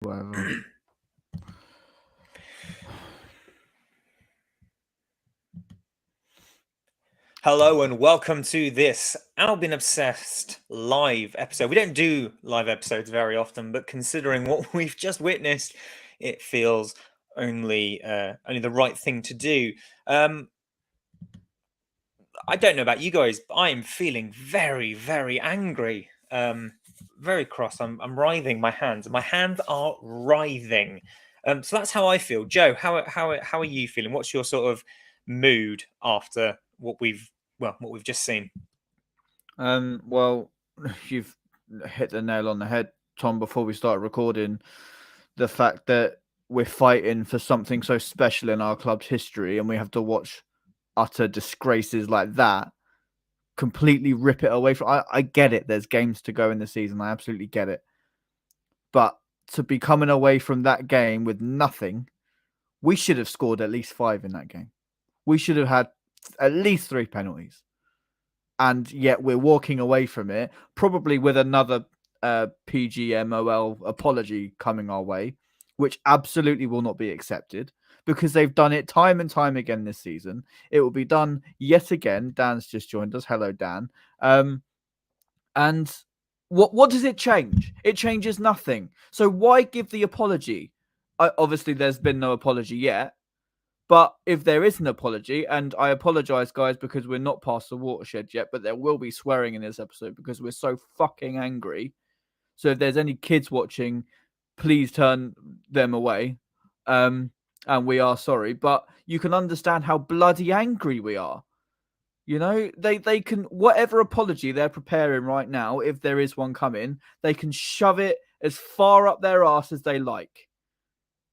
Whatever. Hello and welcome to this Albion Obsessed live episode. We don't do live episodes very often, but considering what we've just witnessed, it feels only the right thing to do. I don't know about you guys, but I am feeling very, very angry. Very cross. I'm writhing my hands. My hands are writhing. So that's how I feel. Joe, how are you feeling? What's your sort of mood after what we've just seen? Well, you've hit the nail on the head, Tom, before we start recording. The fact that we're fighting for something so special in our club's history and we have to watch utter disgraces like that completely rip it away from. I get it. There's games to go in the season. I absolutely get it. But to be coming away from that game with nothing, we should have scored at least 5 in that game. We should have had at least 3 penalties. And yet we're walking away from it, probably with another PGMOL apology coming our way, which absolutely will not be accepted because they've done it time and time again this season. It will be done yet again. Dan's just joined us. Hello, Dan. And what does it change? It changes nothing. So why give the apology? Obviously, there's been no apology yet. But if there is an apology, and I apologize, guys, because we're not past the watershed yet, but there will be swearing in this episode because we're so fucking angry. So if there's any kids watching, please turn them away. And we are sorry, but you can understand how bloody angry we are. You know, they can, whatever apology they're preparing right now, if there is one coming, they can shove it as far up their arse as they like.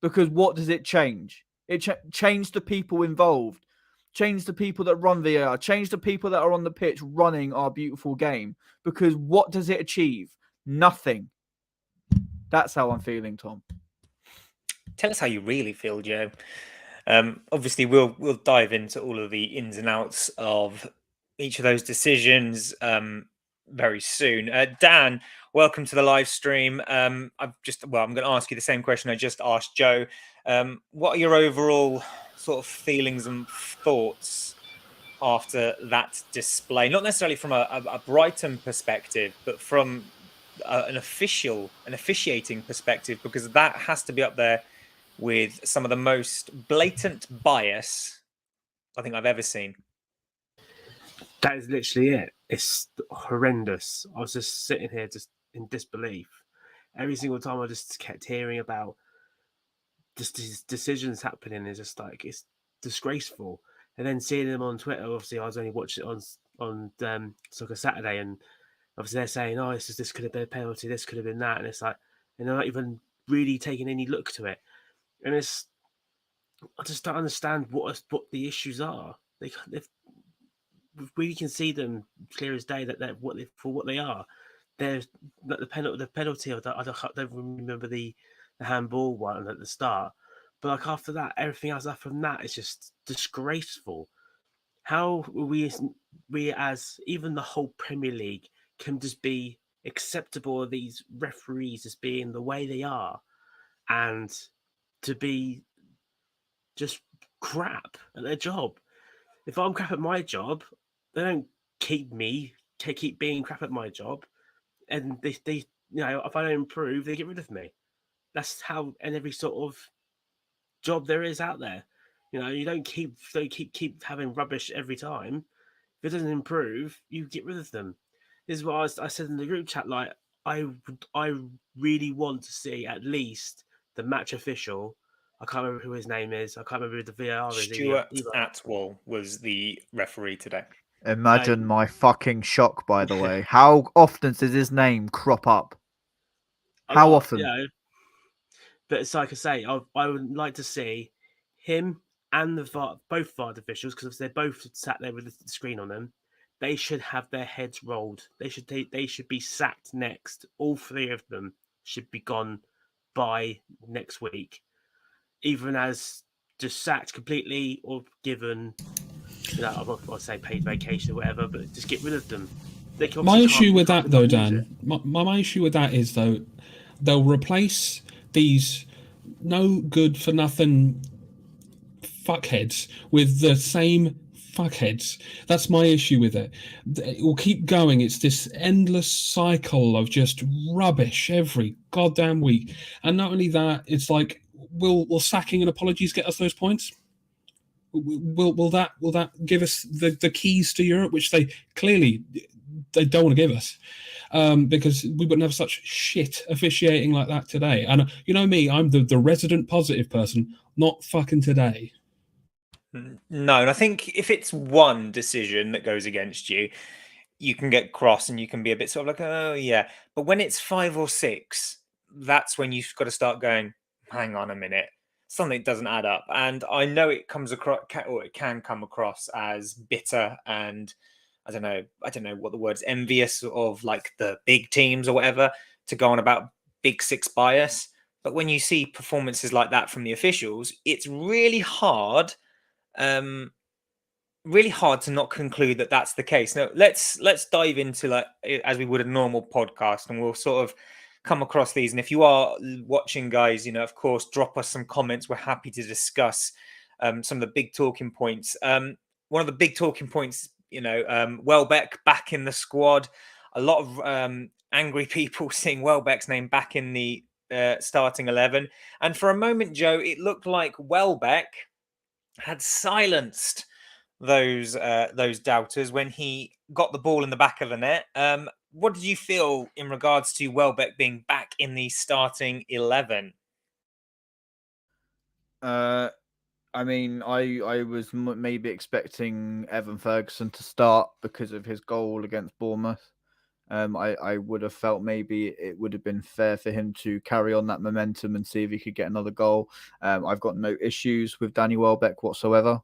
Because what does it change? It changed the people involved, changed the people that run VAR, changed the people that are on the pitch running our beautiful game. Because what does it achieve? Nothing. That's how I'm feeling, Tom. Tell us how you really feel, Joe. Obviously, we'll dive into all of the ins and outs of each of those decisions very soon. Dan, welcome to the live stream. I'm going to ask you the same question I just asked Joe. What are your overall sort of feelings and thoughts after that display? Not necessarily from a Brighton perspective, but from an officiating perspective, because that has to be up there with some of the most blatant bias I think I've ever seen. That is literally it. It's horrendous. I was just sitting here just in disbelief. Every single time I just kept hearing about just these decisions happening is just like, it's disgraceful. And then seeing them on Twitter, obviously I was only watching it on Soccer Saturday, and obviously they're saying, oh, this could have been a penalty, this could have been that, and it's like, and they're not even really taking any look to it. And I just don't understand what the issues are. We can see them clear as day that they're for what they are. There's the penalty. I don't remember the handball one at the start, but like after that, everything else after that is just disgraceful. How we as even the whole Premier League can just be acceptable of these referees as being the way they are, and to be just crap at their job. If I'm crap at my job, they don't keep being crap at my job, and they if I don't improve, they get rid of me. That's how in every sort of job there is out there. You don't keep having rubbish every time. If it doesn't improve, you get rid of them. This is what I said in the group chat. Like I really want to see at least the match official. I can't remember who his name is. I can't remember who the VAR is. Stuart Atwell was the referee today. Imagine my fucking shock, by the way. How often does his name crop up? How often? But it's like I say, I would like to see him and both VAR officials, because they're both sat there with the screen on them. They should have their heads rolled. They should be sacked next. All 3 of them should be gone by next week, even as just sacked completely or given, I'll say paid vacation or whatever, but just get rid of them. My issue with that, though, Dan, my issue with that is, though, they'll replace these no good for nothing fuckheads with the same fuckheads. That's my issue with it. It will keep going. It's this endless cycle of just rubbish every goddamn week. And not only that, it's like, will sacking and apologies get us those points? Will that give us the keys to Europe, which they clearly don't want to give us, because we wouldn't have such shit officiating like that today. And you know me, I'm the resident positive person. Not fucking today. No, and I think if it's one decision that goes against you, you can get cross and you can be a bit sort of like, oh yeah. But when it's 5 or 6, that's when you've got to start going, hang on a minute, something doesn't add up. And I know it comes across, or it can come across as bitter and I don't know what the word's, envious of like the big teams or whatever, to go on about big 6 bias. But when you see performances like that from the officials, it's really hard to not conclude that that's the case. Now let's dive into, like, as we would a normal podcast, and we'll sort of come across these. And if you are watching, guys, of course, drop us some comments. We're happy to discuss some of the big talking points. One of the big talking points, Welbeck back in the squad. A lot of angry people seeing Welbeck's name back in the starting 11. And for a moment, Joe, it looked like Welbeck had silenced those doubters when he got the ball in the back of the net. What did you feel in regards to Welbeck being back in the starting 11? I mean, I was maybe expecting Evan Ferguson to start because of his goal against Bournemouth. I would have felt maybe it would have been fair for him to carry on that momentum and see if he could get another goal. I've got no issues with Danny Welbeck whatsoever.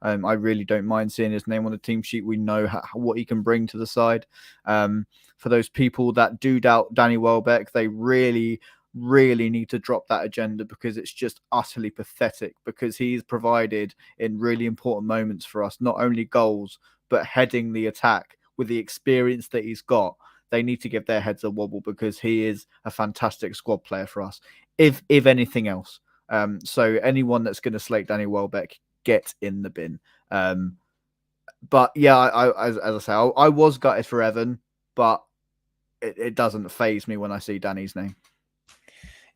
I really don't mind seeing his name on the team sheet. We know what he can bring to the side. For those people that do doubt Danny Welbeck, they really need to drop that agenda, because it's just utterly pathetic, because he's provided in really important moments for us, not only goals, but heading the attack with the experience that he's got. They need to give their heads a wobble, because he is a fantastic squad player for us, if anything else. So anyone that's going to slate Danny Welbeck, get in the bin. But yeah, as I say, I was gutted for Evan, but it doesn't faze me when I see Danny's name.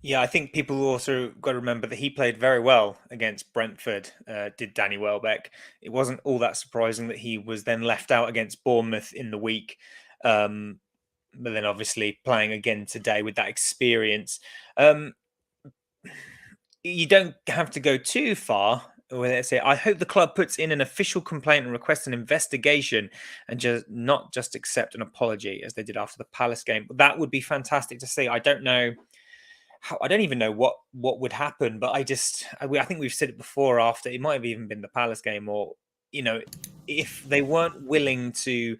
Yeah, I think people also got to remember that he played very well against Brentford, did Danny Welbeck. It wasn't all that surprising that he was then left out against Bournemouth in the week. But then obviously playing again today with that experience. You don't have to go too far. Let's say, I hope the club puts in an official complaint and requests an investigation, and not just accept an apology as they did after the Palace game. That would be fantastic to see. I don't know. I don't even know what would happen, but I think we've said it before. After it might have even been the Palace game, or if they weren't willing to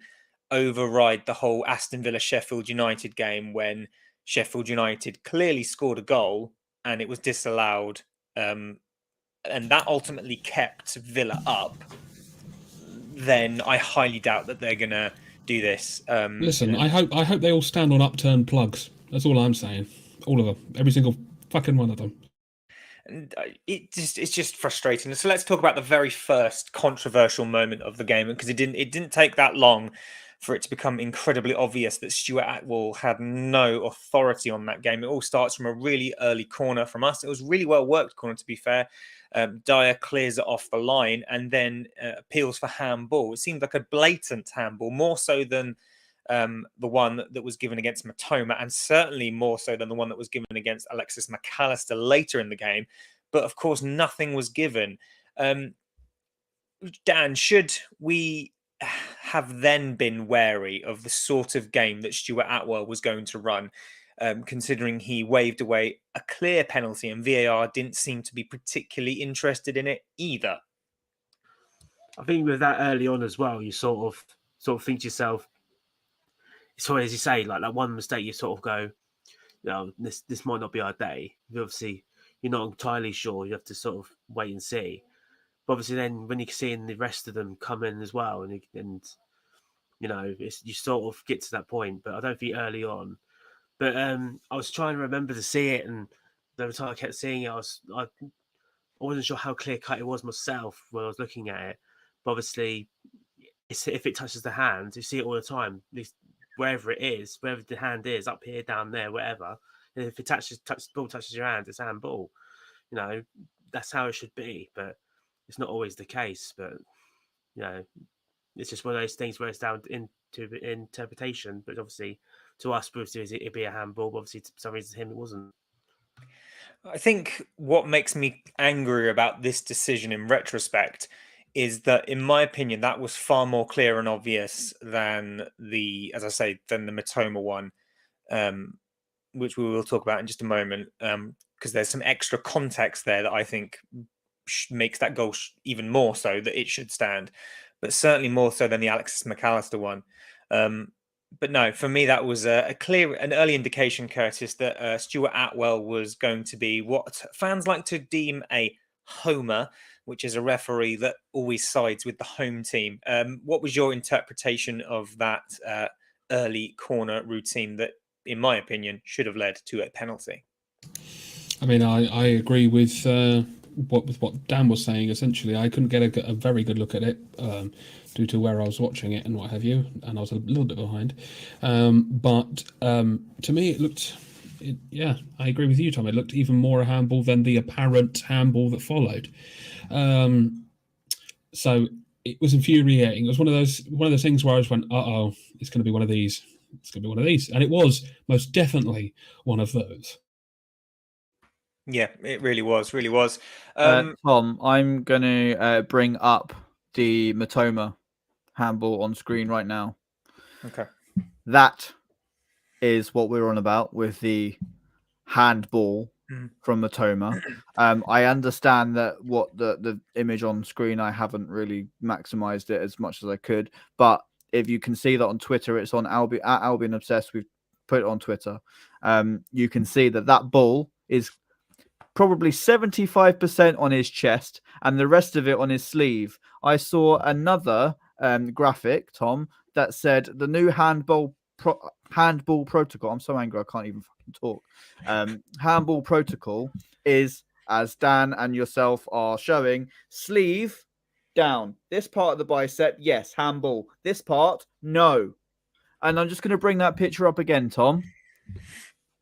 override the whole Aston Villa Sheffield United game, when Sheffield United clearly scored a goal and it was disallowed, and that ultimately kept Villa up, then I highly doubt that they're gonna do this. Listen, I hope they all stand on upturned plugs. That's all I'm saying. All of them, every single fucking one of them. And it's just frustrating. So let's talk about the very first controversial moment of the game, because it didn't take that long for it to become incredibly obvious that Stuart Atwell had no authority on that game. It all starts from a really early corner from us. It was really well worked corner, to be fair. Dyer clears it off the line and then appeals for handball. It seemed like a blatant handball, more so than the one that was given against Matoma, and certainly more so than the one that was given against Alexis McAllister later in the game. But of course, nothing was given. Dan, should we have then been wary of the sort of game that Stuart Atwell was going to run, considering he waved away a clear penalty and VAR didn't seem to be particularly interested in it either? I think with that early on as well, you sort of think to yourself, so as you say, like that one mistake, you sort of go, this might not be our day. Obviously, you're not entirely sure. You have to sort of wait and see. But obviously, then when you're seeing the rest of them come in as well, and you sort of get to that point. But I don't think early on. But I was trying to remember to see it, and every time I kept seeing it, I wasn't sure how clear cut it was myself when I was looking at it. But obviously, if it touches the hand, you see it all the time. At least wherever it is, wherever the hand is, up here, down there, wherever. And if it the ball touches your hand, it's a handball. You know, that's how it should be. But it's not always the case. But you know, it's just one of those things where it's down into interpretation. But obviously, to us, it'd be a handball. But obviously, for some reason, to him, it wasn't. I think what makes me angry about this decision in retrospect is that, in my opinion, that was far more clear and obvious than the Matoma one, which we will talk about in just a moment, because there's some extra context there that I think makes that goal even more so that it should stand, but certainly more so than the Alexis McAllister one. But no, for me, that was an early indication, Curtis, that Stuart Atwell was going to be what fans like to deem a homer, which is a referee that always sides with the home team. What was your interpretation of that early corner routine that, in my opinion, should have led to a penalty? I mean, I agree with what Dan was saying. Essentially, I couldn't get a very good look at it due to where I was watching it and what have you, and I was a little bit behind. But to me, it looked. Yeah, I agree with you, Tom. It looked even more a handball than the apparent handball that followed. So it was infuriating. It was one of those things where I just went, "Uh-oh, it's going to be one of these. It's going to be one of these," and it was most definitely one of those. Yeah, it really was. Tom, I'm going to bring up the Matoma handball on screen right now. Okay. That is what we're on about with the handball from Matoma. I understand that what the image on screen, I haven't really maximized it as much as I could, but if you can see that on Twitter, it's on Albion Obsessed. We've put it on Twitter. You can see that ball is probably 75% on his chest and the rest of it on his sleeve. I saw another graphic, Tom, that said the new handball protocol. I'm so angry I can't even fucking talk. Handball protocol is, as Dan and yourself are showing, sleeve down. This part of the bicep, yes, handball. This part, no. And I'm just going to bring that picture up again, Tom.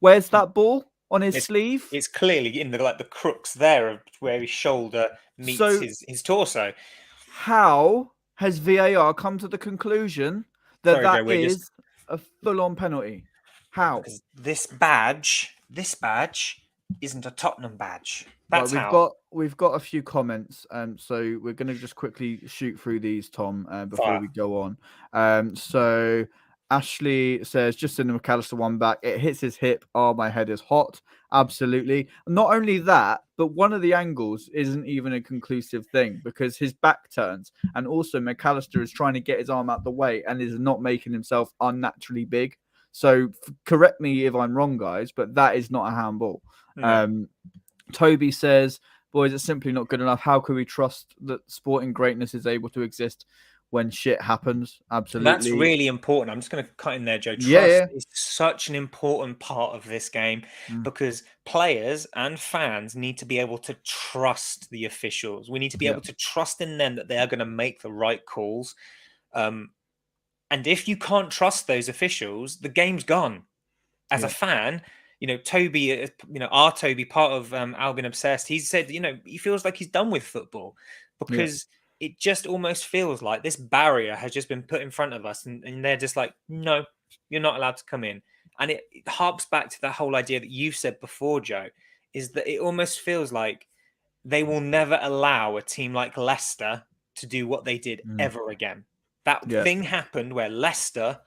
Where's that ball? On his sleeve? It's clearly in the crooks there of where his shoulder meets his torso. How has VAR come to the conclusion that that is a full-on penalty? How? Because this badge isn't a Tottenham badge. That's we've got a few comments, so we're going to just quickly shoot through these, Tom, before we go on. So Ashley says, just in the McAllister one back, it hits his hip. Oh, my head is hot. Absolutely. Not only that, but one of the angles isn't even a conclusive thing because his back turns. And also McAllister is trying to get his arm out the way and is not making himself unnaturally big. So correct me if I'm wrong, guys, but that is not a handball. No. Toby says, boys, it's simply not good enough. How can we trust that sporting greatness is able to exist when shit happens? Absolutely. That's really important. I'm just going to cut in there, Joe. Trust is such an important part of this game because players and fans need to be able to trust the officials. We need to be able to trust in them that they are going to make the right calls. And if you can't trust those officials, the game's gone. As a fan, Toby, our Toby, part of Albion Obsessed, he said, he feels like he's done with football because it just almost feels like this barrier has just been put in front of us and they're just like, no, you're not allowed to come in. And it harps back to that whole idea that you've said before, Joe, is that it almost feels like they will never allow a team like Leicester to do what they did ever again. That thing happened where Leicester...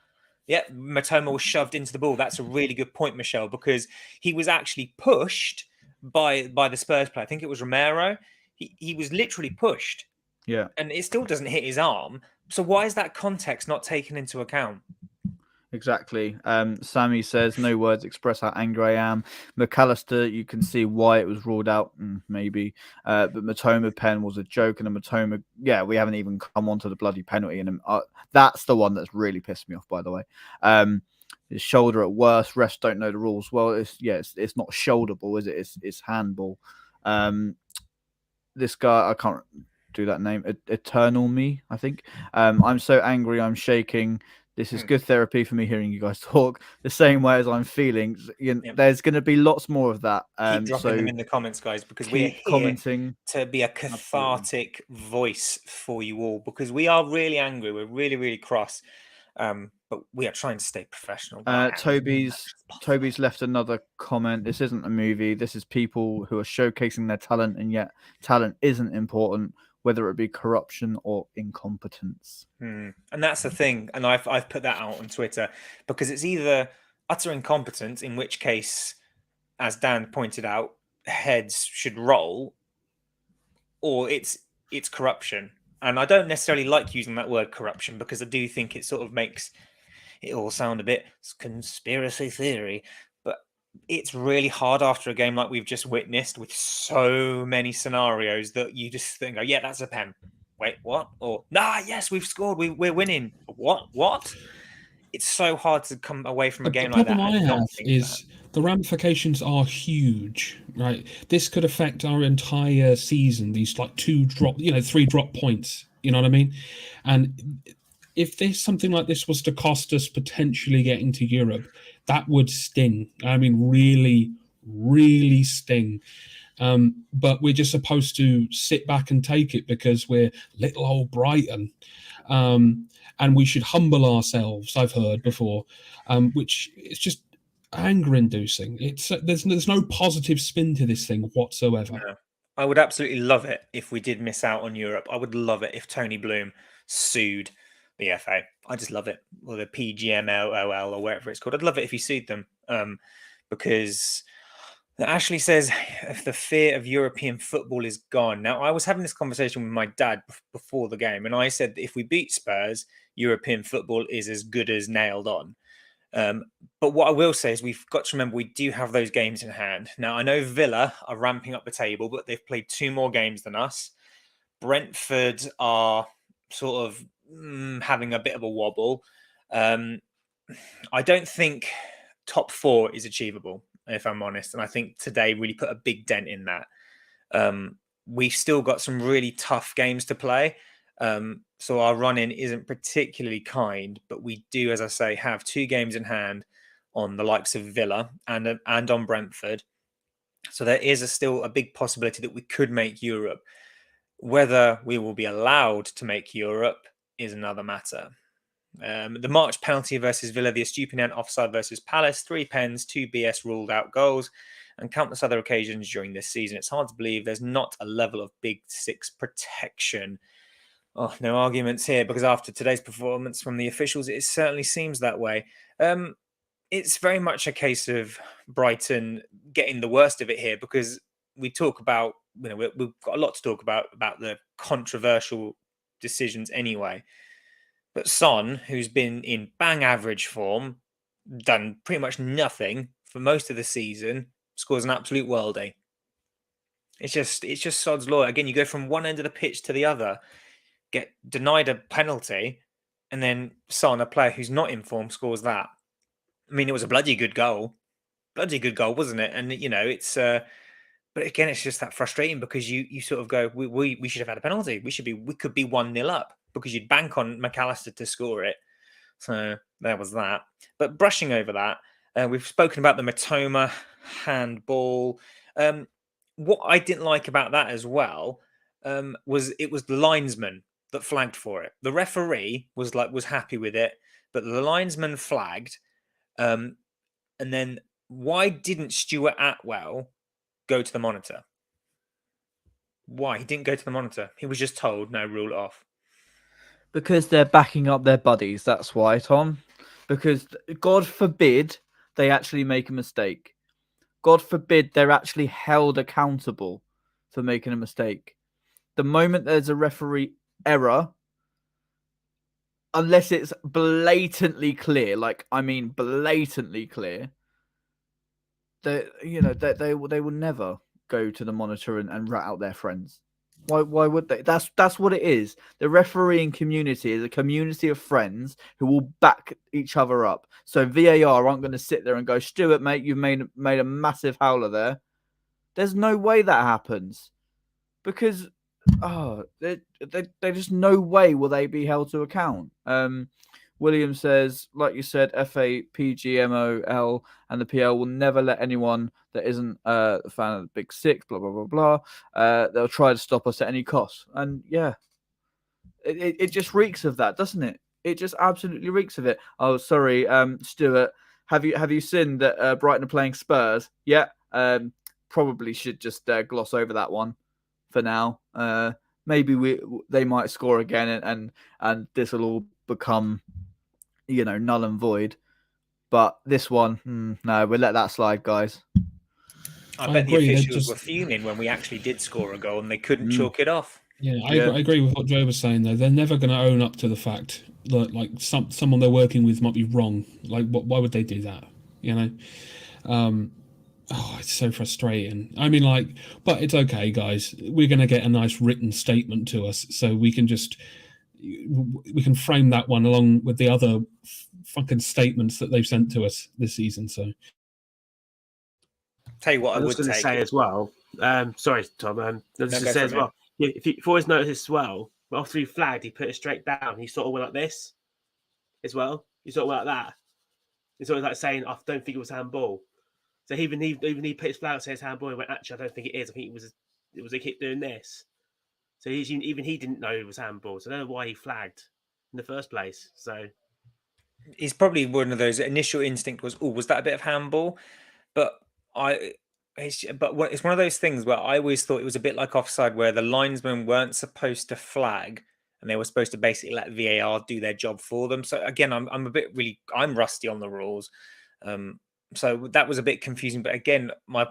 Matoma was shoved into the ball. That's a really good point, Michelle, because he was actually pushed by the Spurs player. I think it was Romero. He was literally pushed. Yeah. And it still doesn't hit his arm. So why is that context not taken into account? Exactly. Sammy says, no words express how angry I am. McAllister, you can see why it was ruled out, maybe. But Matoma pen was a joke, and a Matoma, we haven't even come on to the bloody penalty. And that's the one that's really pissed me off, by the way. It's shoulder at worst. Refs don't know the rules. Well, it's not shoulderable, is it? It's handball. This guy, I can't do that name. Eternal Me, I think. I'm so angry, I'm shaking. This is good therapy for me hearing you guys talk the same way as I'm feeling. There's going to be lots more of that. Keep dropping them in the comments, guys, because we're here commenting to be a cathartic voice for you all, because we are really angry. We're really, really cross. But we are trying to stay professional. Toby's left another comment. This isn't a movie. This is people who are showcasing their talent, and yet talent isn't important, whether it be corruption or incompetence. And that's the thing. And I've put that out on Twitter, because it's either utter incompetence, in which case, as Dan pointed out, heads should roll, or it's corruption. And I don't necessarily like using that word corruption, because I do think it sort of makes it all sound a bit conspiracy theory. But it's really hard after a game like we've just witnessed, with so many scenarios, that you just think, oh, yeah, that's a pen. Wait, what? Or, nah, yes, we've scored. We're winning. What? It's so hard to come away from a game like that. The problem I have is the ramifications are huge, right? This could affect our entire season. These like 3 drop points. You know what I mean? And if something like this was to cost us potentially getting to Europe, that would sting. I mean, really, really sting. But we're just supposed to sit back and take it because we're little old Brighton. And we should humble ourselves, I've heard before, which is just anger-inducing. There's no positive spin to this thing whatsoever. No. I would absolutely love it if we did miss out on Europe. I would love it if Tony Bloom sued the FA. I just love it. Or the PGMOL or whatever it's called. I'd love it if he sued them. Because Ashley says, if the fear of European football is gone. Now, I was having this conversation with my dad before the game, and I said that if we beat Spurs, European football is as good as nailed on. But what I will say is we've got to remember we do have those games in hand. Now, I know Villa are ramping up the table, but they've played 2 more games than us. Brentford are sort of having a bit of a wobble. I don't think top 4 is achievable, if I'm honest. And I think today really put a big dent in that. We've still got some really tough games to play. So our run-in isn't particularly kind, but we do, as I say, have 2 games in hand on the likes of Villa and on Brentford. So there is still a big possibility that we could make Europe. Whether we will be allowed to make Europe is another matter. The March penalty versus Villa, the Estupinian offside versus Palace, 3 pens, 2 BS ruled out goals, and countless other occasions during this season. It's hard to believe there's not a level of Big Six protection. Oh, no arguments here, because after today's performance from the officials, it certainly seems that way. It's very much a case of Brighton getting the worst of it here, because we talk about, we've got a lot to talk about the controversial decisions anyway. But Son, who's been in bang average form, done pretty much nothing for most of the season, scores an absolute worldie. It's just sod's law. Again, you go from one end of the pitch to the other, get denied a penalty, and then Son, a player who's not in form, scores that. I mean, it was a bloody good goal, wasn't it? And it's but again, it's just that frustrating, because you sort of go, we should have had a penalty. We could be 1-0 up, because you'd bank on McAllister to score it. So there was that. But brushing over that, we've spoken about the Matoma handball. What I didn't like about that as well was the linesman that flagged for it. The referee was happy with it, but the linesman flagged. And then why didn't Stuart Atwell go to the monitor? Why? He didn't go to the monitor. He was just told, no, rule it off. Because they're backing up their buddies. That's why, Tom. Because God forbid they actually make a mistake. God forbid they're actually held accountable for making a mistake. The moment there's a referee error, unless it's blatantly clear, blatantly clear, they will never go to the monitor and rat out their friends. Why would they? That's what it is. The refereeing community is a community of friends who will back each other up. So VAR aren't going to sit there and go, Stuart, mate, you've made a massive howler there. There's no way that happens because there's just no way will they be held to account. William says, like you said, FA, PGMOL, and the PL will never let anyone that isn't a fan of the Big Six, blah, blah, blah, blah. They'll try to stop us at any cost. And yeah, it just reeks of that, doesn't it? It just absolutely reeks of it. Oh, sorry, Stuart, have you seen that Brighton are playing Spurs? Yeah, probably should just gloss over that one for now. Maybe they might score again, and this will all become, null and void. But this one, no, we'll let that slide, guys. I bet the officials were fuming when we actually did score a goal and they couldn't chalk it off. Yeah, I agree with what Joe was saying, though. They're never going to own up to the fact that, like, someone they're working with might be wrong. Like, why would they do that? It's so frustrating. I mean, like, but it's okay, guys. We're going to get a nice written statement to us, so we can frame that one along with the other fucking statements that they've sent to us this season. So, tell you what, I was going to say as well. Sorry, Tom. I was going to say as well. If you've always noticed as well, after he flagged, he put it straight down. He sort of went like this as well. He sort of went like that. It's always like saying, "I don't think it was handball." So even he put his flag and says handball. He went, "Actually, I don't think it is. I think it was a kid doing this." So even he didn't know it was handball. So I don't know why he flagged in the first place. So he's probably one of those initial instinct was, "Oh, was that a bit of handball?" But it's one of those things where I always thought it was a bit like offside, where the linesmen weren't supposed to flag and they were supposed to basically let VAR do their job for them. So again, I'm rusty on the rules. So that was a bit confusing. But again, my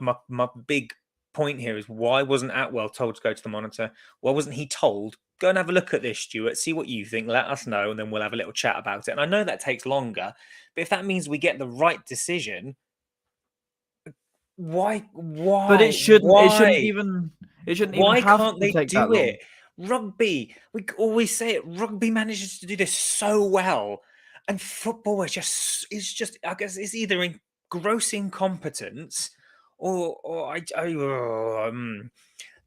big point here is, why wasn't Atwell told to go to the monitor? Why wasn't he told, go and have a look at this, Stuart, see what you think, let us know, and then we'll have a little chat about it. And I know that takes longer, but if that means we get the right decision, why? But it shouldn't even why have can't to they take do that long. it? Rugby, we always say it, rugby manages to do this so well, and football is just I guess it's either gross incompetence or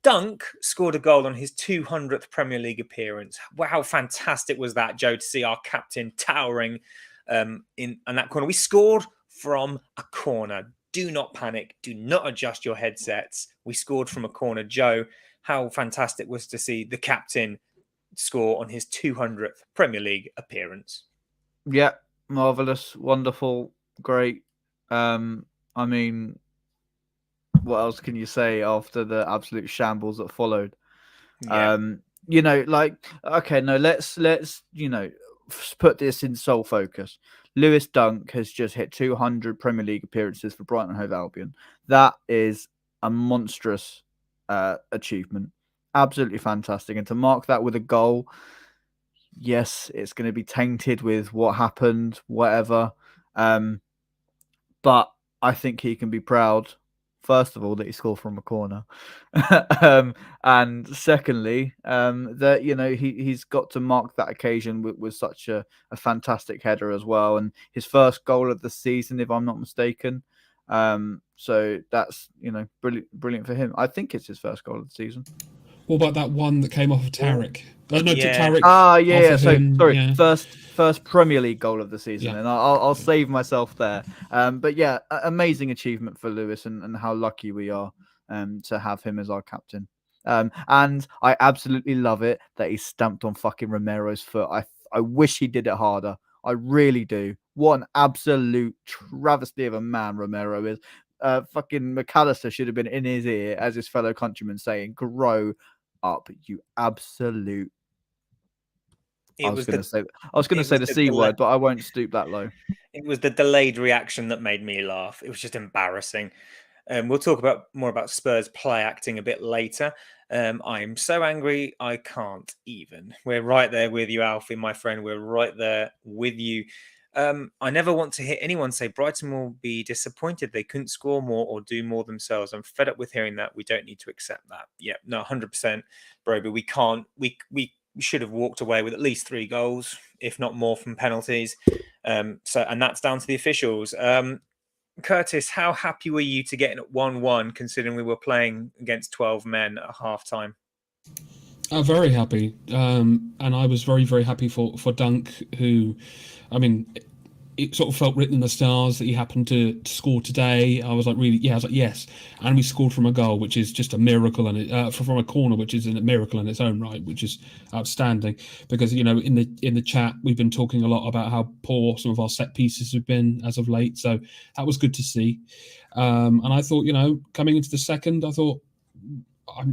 Dunk scored a goal on his 200th Premier League appearance. Wow, how fantastic was that, Joe, to see our captain towering in that corner. We scored from a corner. Do not panic. Do not adjust your headsets. We scored from a corner. Joe, how fantastic was to see the captain score on his 200th Premier League appearance. Yeah, marvellous, wonderful, great. I mean, what else can you say after the absolute shambles that followed? Yeah. Okay, no, let's put this in sole focus. Lewis Dunk has just hit 200 Premier League appearances for Brighton and Hove Albion. That is a monstrous achievement. Absolutely fantastic. And to mark that with a goal, yes, it's going to be tainted with what happened, whatever. But I think he can be proud, first of all, that he scored from a corner. And secondly, that, he's got to mark that occasion with such a fantastic header as well. And his first goal of the season, if I'm not mistaken. So that's, brilliant for him. I think it's his first goal of the season. What about that one that came off of Tarek? Tarek. First Premier League goal of the season, and I'll save myself there. But yeah, amazing achievement for Lewis, and how lucky we are to have him as our captain. And I absolutely love it that he stamped on fucking Romero's foot. I wish he did it harder. I really do. What an absolute travesty of a man Romero is. Fucking McAllister should have been in his ear as his fellow countryman saying, "Grow up, you absolute." I was going to say the C word, but I won't stoop that low. It was the delayed reaction that made me laugh. It was just embarrassing. We'll talk more about Spurs play acting a bit later. I'm so angry, I can't even. We're right there with you, Alfie, my friend. We're right there with you. I never want to hear anyone say Brighton will be disappointed they couldn't score more or do more themselves. I'm fed up with hearing that. We don't need to accept that. Yeah, no, 100%, Broby. We can't. We should have walked away with at least 3 goals, if not more, from penalties. And that's down to the officials. Curtis, how happy were you to get in at 1-1, considering we were playing against 12 men at half time? Very happy. And I was very, very happy for Dunk, who, I mean, it sort of felt written in the stars that he happened to score today. I was like, yes. And we scored from a goal, which is just a miracle, and from a corner, which is a miracle in its own right, which is outstanding. Because, you know, in the chat, we've been talking a lot about how poor some of our set pieces have been as of late. So that was good to see. And I thought, you know, coming into the second, I thought,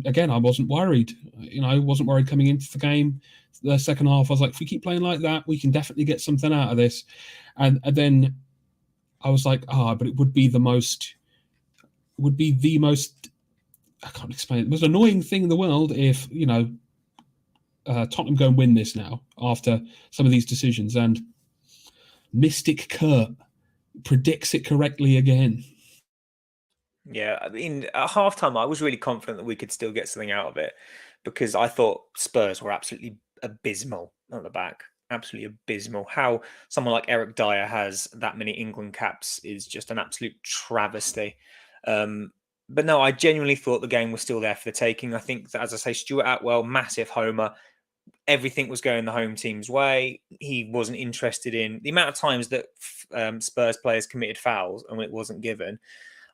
again, I wasn't worried. You know, I wasn't worried coming into the game. The second half, I was like, if we keep playing like that, we can definitely get something out of this. And then I was like, but it would be the most, I can't explain it, the most annoying thing in the world if, you know, Tottenham go and win this now after some of these decisions. And Mystic Kurt predicts it correctly again. Yeah, I mean, at halftime, I was really confident that we could still get something out of it because I thought Spurs were absolutely abysmal at the back. Absolutely abysmal. How someone like Eric Dyer has that many England caps is just an absolute travesty. But no, I genuinely thought the game was still there for the taking. I think that, as I say, Stuart Atwell, massive homer. Everything was going the home team's way. He wasn't interested in the amount of times that Spurs players committed fouls and it wasn't given.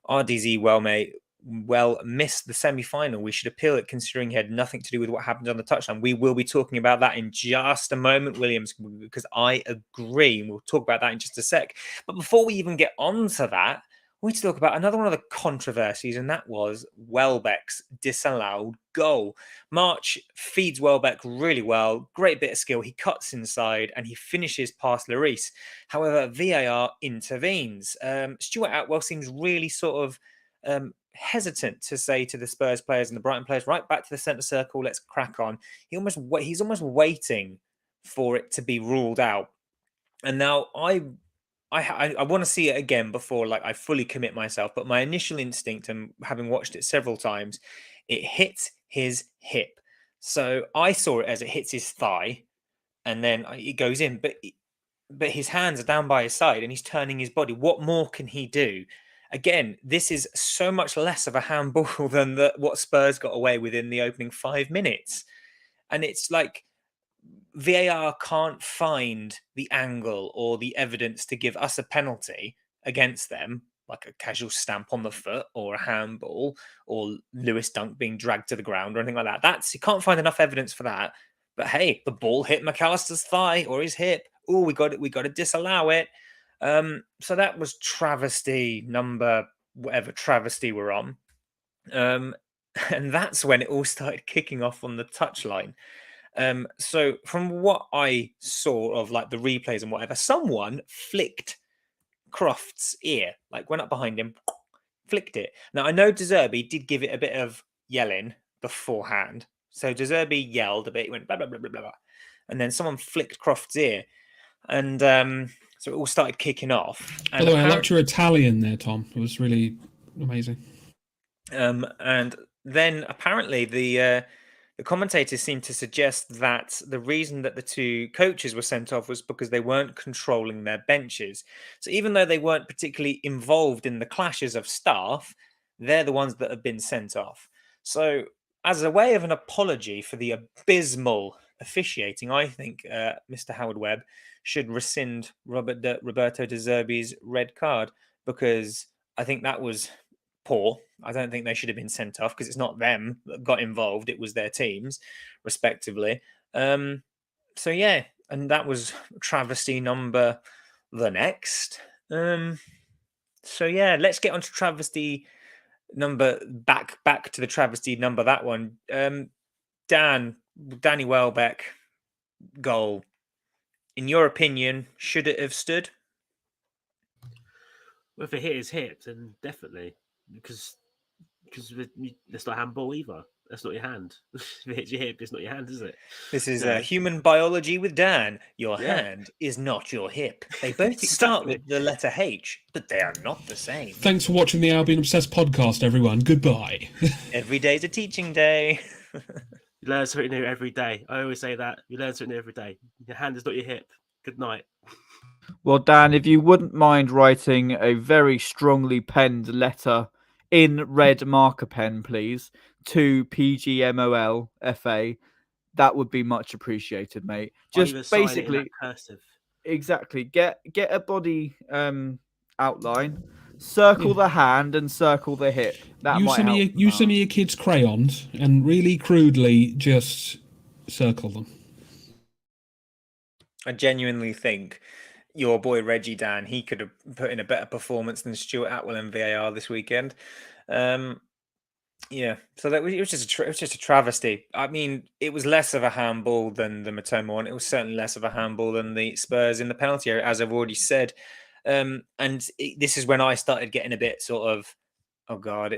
RDZ well missed the semi-final. We should appeal it considering he had nothing to do with what happened on the touchline. We will be talking about that in just a moment, Williams, because I agree. We'll talk about that in just a sec. But before we even get on to that, we need to talk about another one of the controversies, and that was Welbeck's disallowed goal. March feeds Welbeck really well. Great bit of skill. He cuts inside and he finishes past Lloris. However, VAR intervenes. Stuart Atwell seems really sort of hesitant to say to the Spurs players and the Brighton players, right back to the centre circle, let's crack on. He's almost waiting for it to be ruled out. And now I want to see it again before like I fully commit myself. But my initial instinct, and having watched it several times, it hits his hip. So I saw it as it hits his thigh, and then it goes in. But his hands are down by his side, and he's turning his body. What more can he do? Again, this is so much less of a handball than what Spurs got away with in the opening 5 minutes, and it's like VAR can't find the angle or the evidence to give us a penalty against them, like a casual stamp on the foot or a handball or Lewis Dunk being dragged to the ground or anything like that. You can't find enough evidence for that. But hey, the ball hit McAllister's thigh or his hip. Oh, we got to disallow it. So that was travesty number whatever travesty we're on. And that's when it all started kicking off on the touchline. So from what I saw of like the replays and whatever, someone flicked Croft's ear, like went up behind him, flicked it. Now I know De Zerbi did give it a bit of yelling beforehand. So De Zerbi yelled a bit, he went blah, blah, blah, blah, blah. And then someone flicked Croft's ear. And so it all started kicking off. By the way, I liked your Italian there, Tom. It was really amazing. And then apparently the commentators seem to suggest that the reason that the 2 coaches were sent off was because they weren't controlling their benches. So even though they weren't particularly involved in the clashes of staff, they're the ones that have been sent off. So as a way of an apology for the abysmal officiating, I think Mr. Howard Webb should rescind Roberto De Zerbi's red card, because I think that was poor. I don't think they should have been sent off because it's not them that got involved. It was their teams, respectively. So yeah, and that was travesty number the next. So yeah, let's get on to travesty number back to the travesty number. That one, Danny Welbeck goal. In your opinion, should it have stood? Well, if it hit his hip, then definitely, because it's not handball either. That's not your hand. If it hits your hip, it's not your hand, is it? This is Yeah. human biology with Dan. Your Yeah. hand is not your hip. They both start Exactly. with the letter H, but they are not the same. Thanks for watching the Albion Obsessed podcast, everyone. Goodbye. Every day's a teaching day. You learn something new every day. I always say that. You learn something new every day. Your hand is not your hip. Good night. Well, Dan, if you wouldn't mind writing a very strongly penned letter in red marker pen, please, to PGMOL FA, that would be much appreciated, mate. I'll Just even sign it in basically, that cursive. exactly, get a body outline, circle the hand and circle the hip. That You might send help. me you send me your kids' crayons and really crudely just circle them. I genuinely think your boy Reggie Dan, he could have put in a better performance than Stuart Atwell in VAR this weekend. Yeah, so it was just a travesty. I mean, it was less of a handball than the Matoma one. It was certainly less of a handball than the Spurs in the penalty area, as I've already said. This is when I started getting a bit sort of, oh god,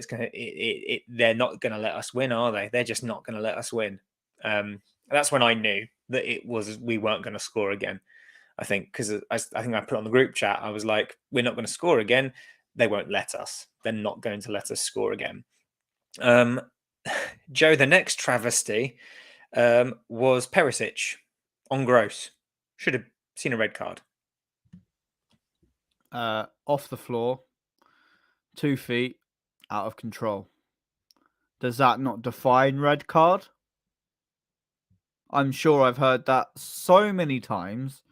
they're not going to let us win, are they? They're just not going to let us win. That's when I knew that we weren't going to score again. I think because I think I put on the group chat, I was like, we're not going to score again. They won't let us. They're not going to let us score again. Joe, the next travesty was Perisic on Gross. Should have seen a red card. Off the floor, 2 feet, out of control. Does that not define red card? I'm sure I've heard that so many times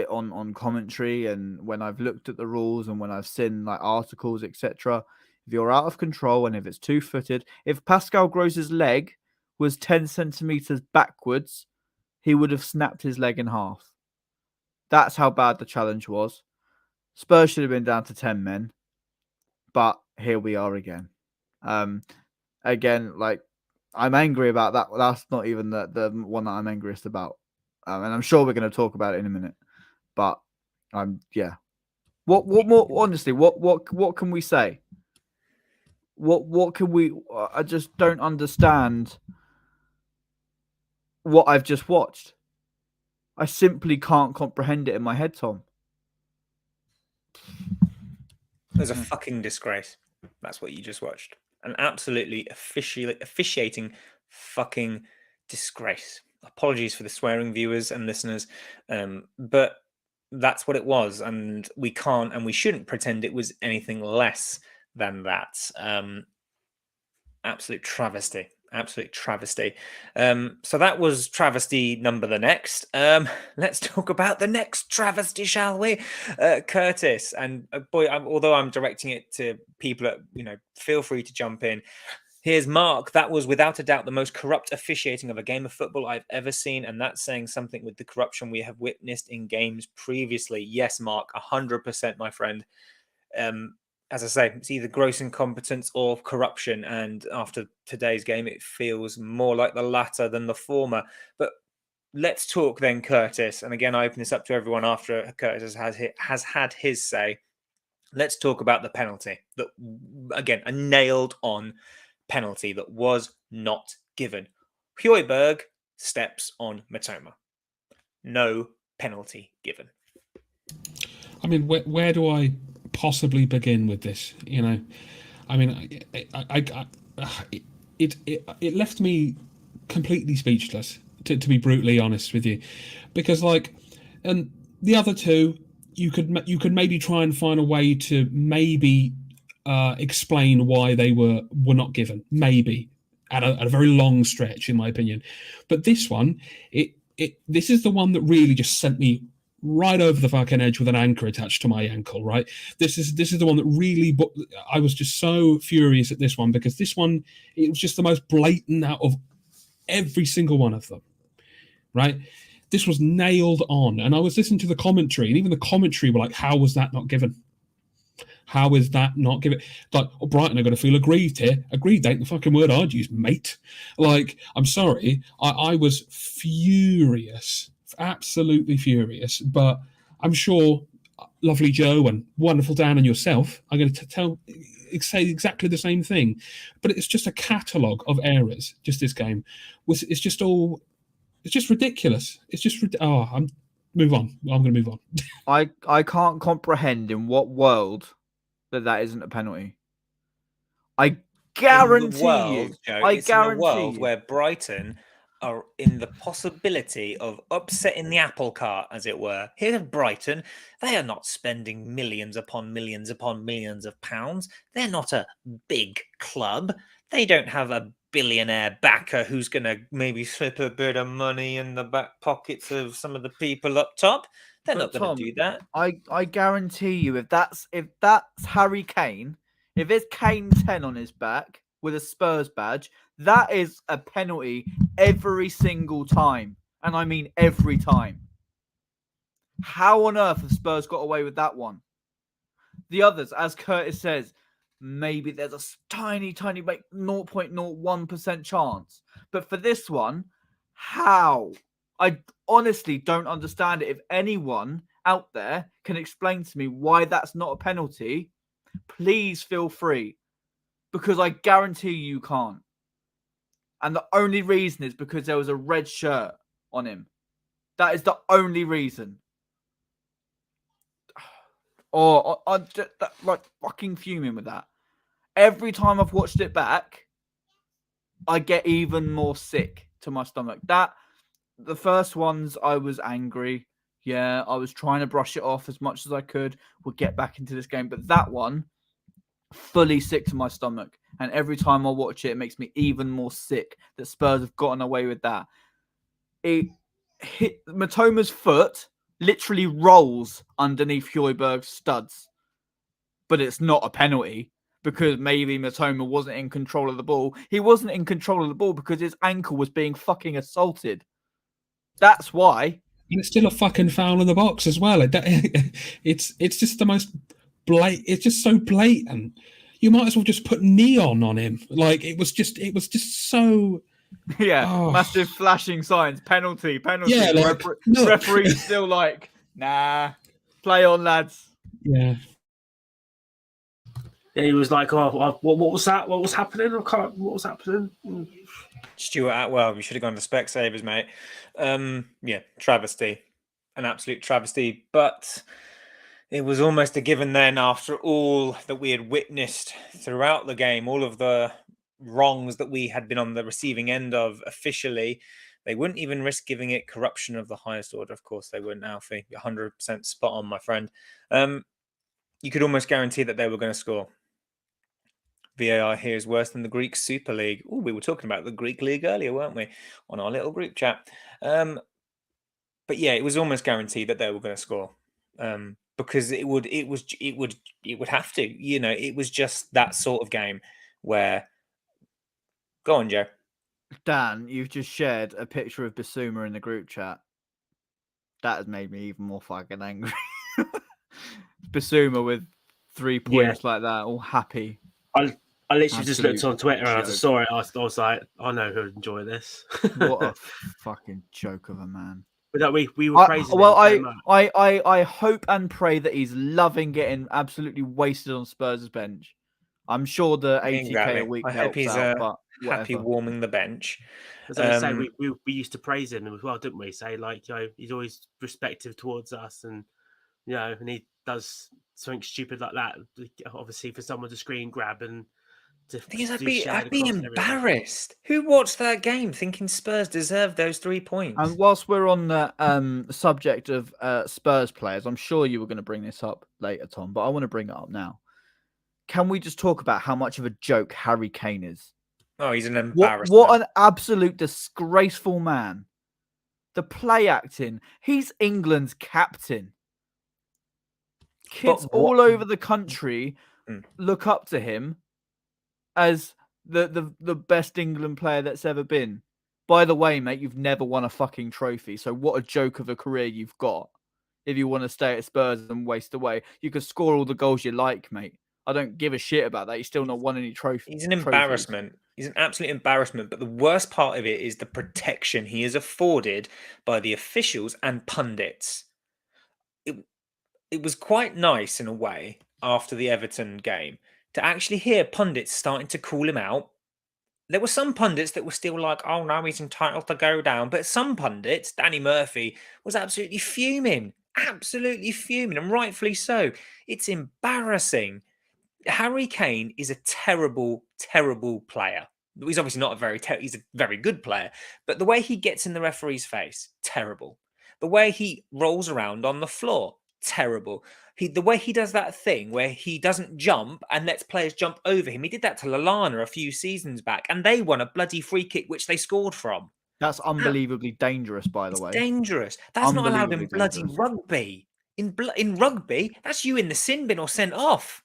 on commentary and when I've looked at the rules and when I've seen like articles, etc. If you're out of control and if it's 2-footed, if Pascal Gross's leg was 10 centimeters backwards, he would have snapped his leg in half. That's how bad the challenge was. Spurs should have been down to 10 men, but here we are again. Again, like, I'm angry about that. That's not even the one that I'm angriest about. And I'm sure we're going to talk about it in a minute. But yeah. What more? Honestly, what can we say? What can we? I just don't understand what I've just watched. I simply can't comprehend it in my head, Tom. It was a fucking disgrace. That's what you just watched. An absolutely officiating fucking disgrace. Apologies for the swearing viewers and listeners, but that's what it was, and we can't and we shouldn't pretend it was anything less than that. Absolute travesty. Absolute travesty. So that was travesty number the next. Let's talk about the next travesty, shall we? Curtis, and boy, although I'm directing it to people that, feel free to jump in. Here's Mark. That was without a doubt the most corrupt officiating of a game of football I've ever seen, and that's saying something with the corruption we have witnessed in games previously. Yes, Mark, 100%, my friend. As I say, it's either gross incompetence or corruption. And after today's game, it feels more like the latter than the former. But let's talk then, Curtis. And again, I open this up to everyone after Curtis has had his say. Let's talk about the penalty. That, again, a nailed-on penalty that was not given. Højbjerg steps on Matoma. No penalty given. I mean, where do I possibly begin with this? I mean, it left me completely speechless, to be brutally honest with you, because and the other two, you could maybe try and find a way to maybe explain why they were not given, maybe at a very long stretch, in my opinion. But this one, this is the one that really just sent me right over the fucking edge with an anchor attached to my ankle, right? This is the one that really, I was just so furious at this one, because this one, it was just the most blatant out of every single one of them, right? This was nailed on. And I was listening to the commentary, and even the commentary were like, how was that not given? How is that not given? Like, Brighton are going to feel aggrieved here. Aggrieved ain't the fucking word I'd use, mate. Like, I'm sorry. I was furious. Absolutely furious. But I'm sure lovely Joe and wonderful Dan and yourself are going to say exactly the same thing. But it's just a catalogue of errors. Just this game, it's just ridiculous. It's just move on. I'm going to move on. I can't comprehend in what world that isn't a penalty. I guarantee you. Joe, I it's guarantee in a world you. where Brighton are in the possibility of upsetting the apple cart, as it were. Here in Brighton, they are not spending millions upon millions upon millions of pounds. They're not a big club. They don't have a billionaire backer who's going to maybe slip a bit of money in the back pockets of some of the people up top. They're But not going to do that. I guarantee you, if that's Harry Kane, if it's Kane 10 on his back with a Spurs badge, that is a penalty every single time. And I mean every time. How on earth have Spurs got away with that one? The others, as Curtis says, maybe there's a tiny, like 0.01% chance. But for this one, how? I honestly don't understand it. If anyone out there can explain to me why that's not a penalty, please feel free. Because I guarantee you can't. And the only reason is because there was a red shirt on him. That is the only reason. Oh, I'm just like fucking fuming with that. Every time I've watched it back, I get even more sick to my stomach. The first ones, I was angry. Yeah, I was trying to brush it off as much as I could. We'll get back into this game. But that one, fully sick to my stomach. And every time I watch it, it makes me even more sick that Spurs have gotten away with that. It hit Matoma's foot, literally rolls underneath Højbjerg's studs. But it's not a penalty because maybe Matoma wasn't in control of the ball. He wasn't in control of the ball because his ankle was being fucking assaulted. That's why. And it's still a fucking foul in the box as well. It's just the most blatant. It's just so blatant. You might as well just put neon on him. Like it was just so. Yeah, massive flashing signs. Penalty. Yeah, like, referee's still like, nah, play on, lads. Yeah. Yeah, he was like, "Oh, what was that? What was happening? What was happening?" Stuart Atwell, you should have gone to Specsavers, mate. Yeah, travesty, an absolute travesty. But it was almost a given then, after all that we had witnessed throughout the game, all of the wrongs that we had been on the receiving end of officially. They wouldn't even risk giving it corruption of the highest order. Of course, they wouldn't, Alfie. 100% spot on, my friend. You could almost guarantee that they were going to score. VAR here is worse than the Greek Super League. Oh, we were talking about the Greek League earlier, weren't we? On our little group chat. But yeah, it was almost guaranteed that they were going to score. Because it would have to. You know, it was just that sort of game where. Go on, Joe. Dan, you've just shared a picture of Bissouma in the group chat. That has made me even more fucking angry. Bissouma with 3 points like that, all happy. I literally just looked on Twitter and I just saw it. I was like, I know who'd enjoy this. What a fucking joke of a man. But we were praising him so much. I hope and pray that he's loving getting absolutely wasted on Spurs' bench. I'm sure the 80k a week I helps hope he's out, but happy warming the bench. As I say, we used to praise him as well, didn't we? Say like, you know, he's always respectful towards us, and you know, and he does something stupid like that, obviously for someone to screen grab and. I'd be embarrassed. Who watched that game thinking Spurs deserved those 3 points? And whilst we're on the subject of Spurs players, I'm sure you were going to bring this up later, Tom, but I want to bring it up now. Can we just talk about how much of a joke Harry Kane is? Oh, he's an embarrassment. What an absolute disgraceful man. The play acting. He's England's captain. Kids all over the country look up to him as the best England player that's ever been. By the way, mate, you've never won a fucking trophy. So what a joke of a career you've got. If you want to stay at Spurs and waste away, you can score all the goals you like, mate. I don't give a shit about that. He's still not won any trophies. He's an embarrassment. He's an absolute embarrassment. But the worst part of it is the protection he is afforded by the officials and pundits. it was quite nice in a way after the Everton game to actually hear pundits starting to call him out. There were some pundits that were still like, oh no, he's entitled to go down. But some pundits, Danny Murphy, was absolutely fuming, and rightfully so. It's embarrassing. Harry Kane is a terrible, terrible player. He's obviously not he's a very good player, but the way he gets in the referee's face, terrible. The way he rolls around on the floor, terrible. The way he does that thing where he doesn't jump and lets players jump over him. He did that to Lallana a few seasons back, and they won a bloody free kick which they scored from. That's unbelievably dangerous, by the way. Dangerous. That's not allowed in bloody dangerous. rugby. In rugby, that's you in the sin bin or sent off.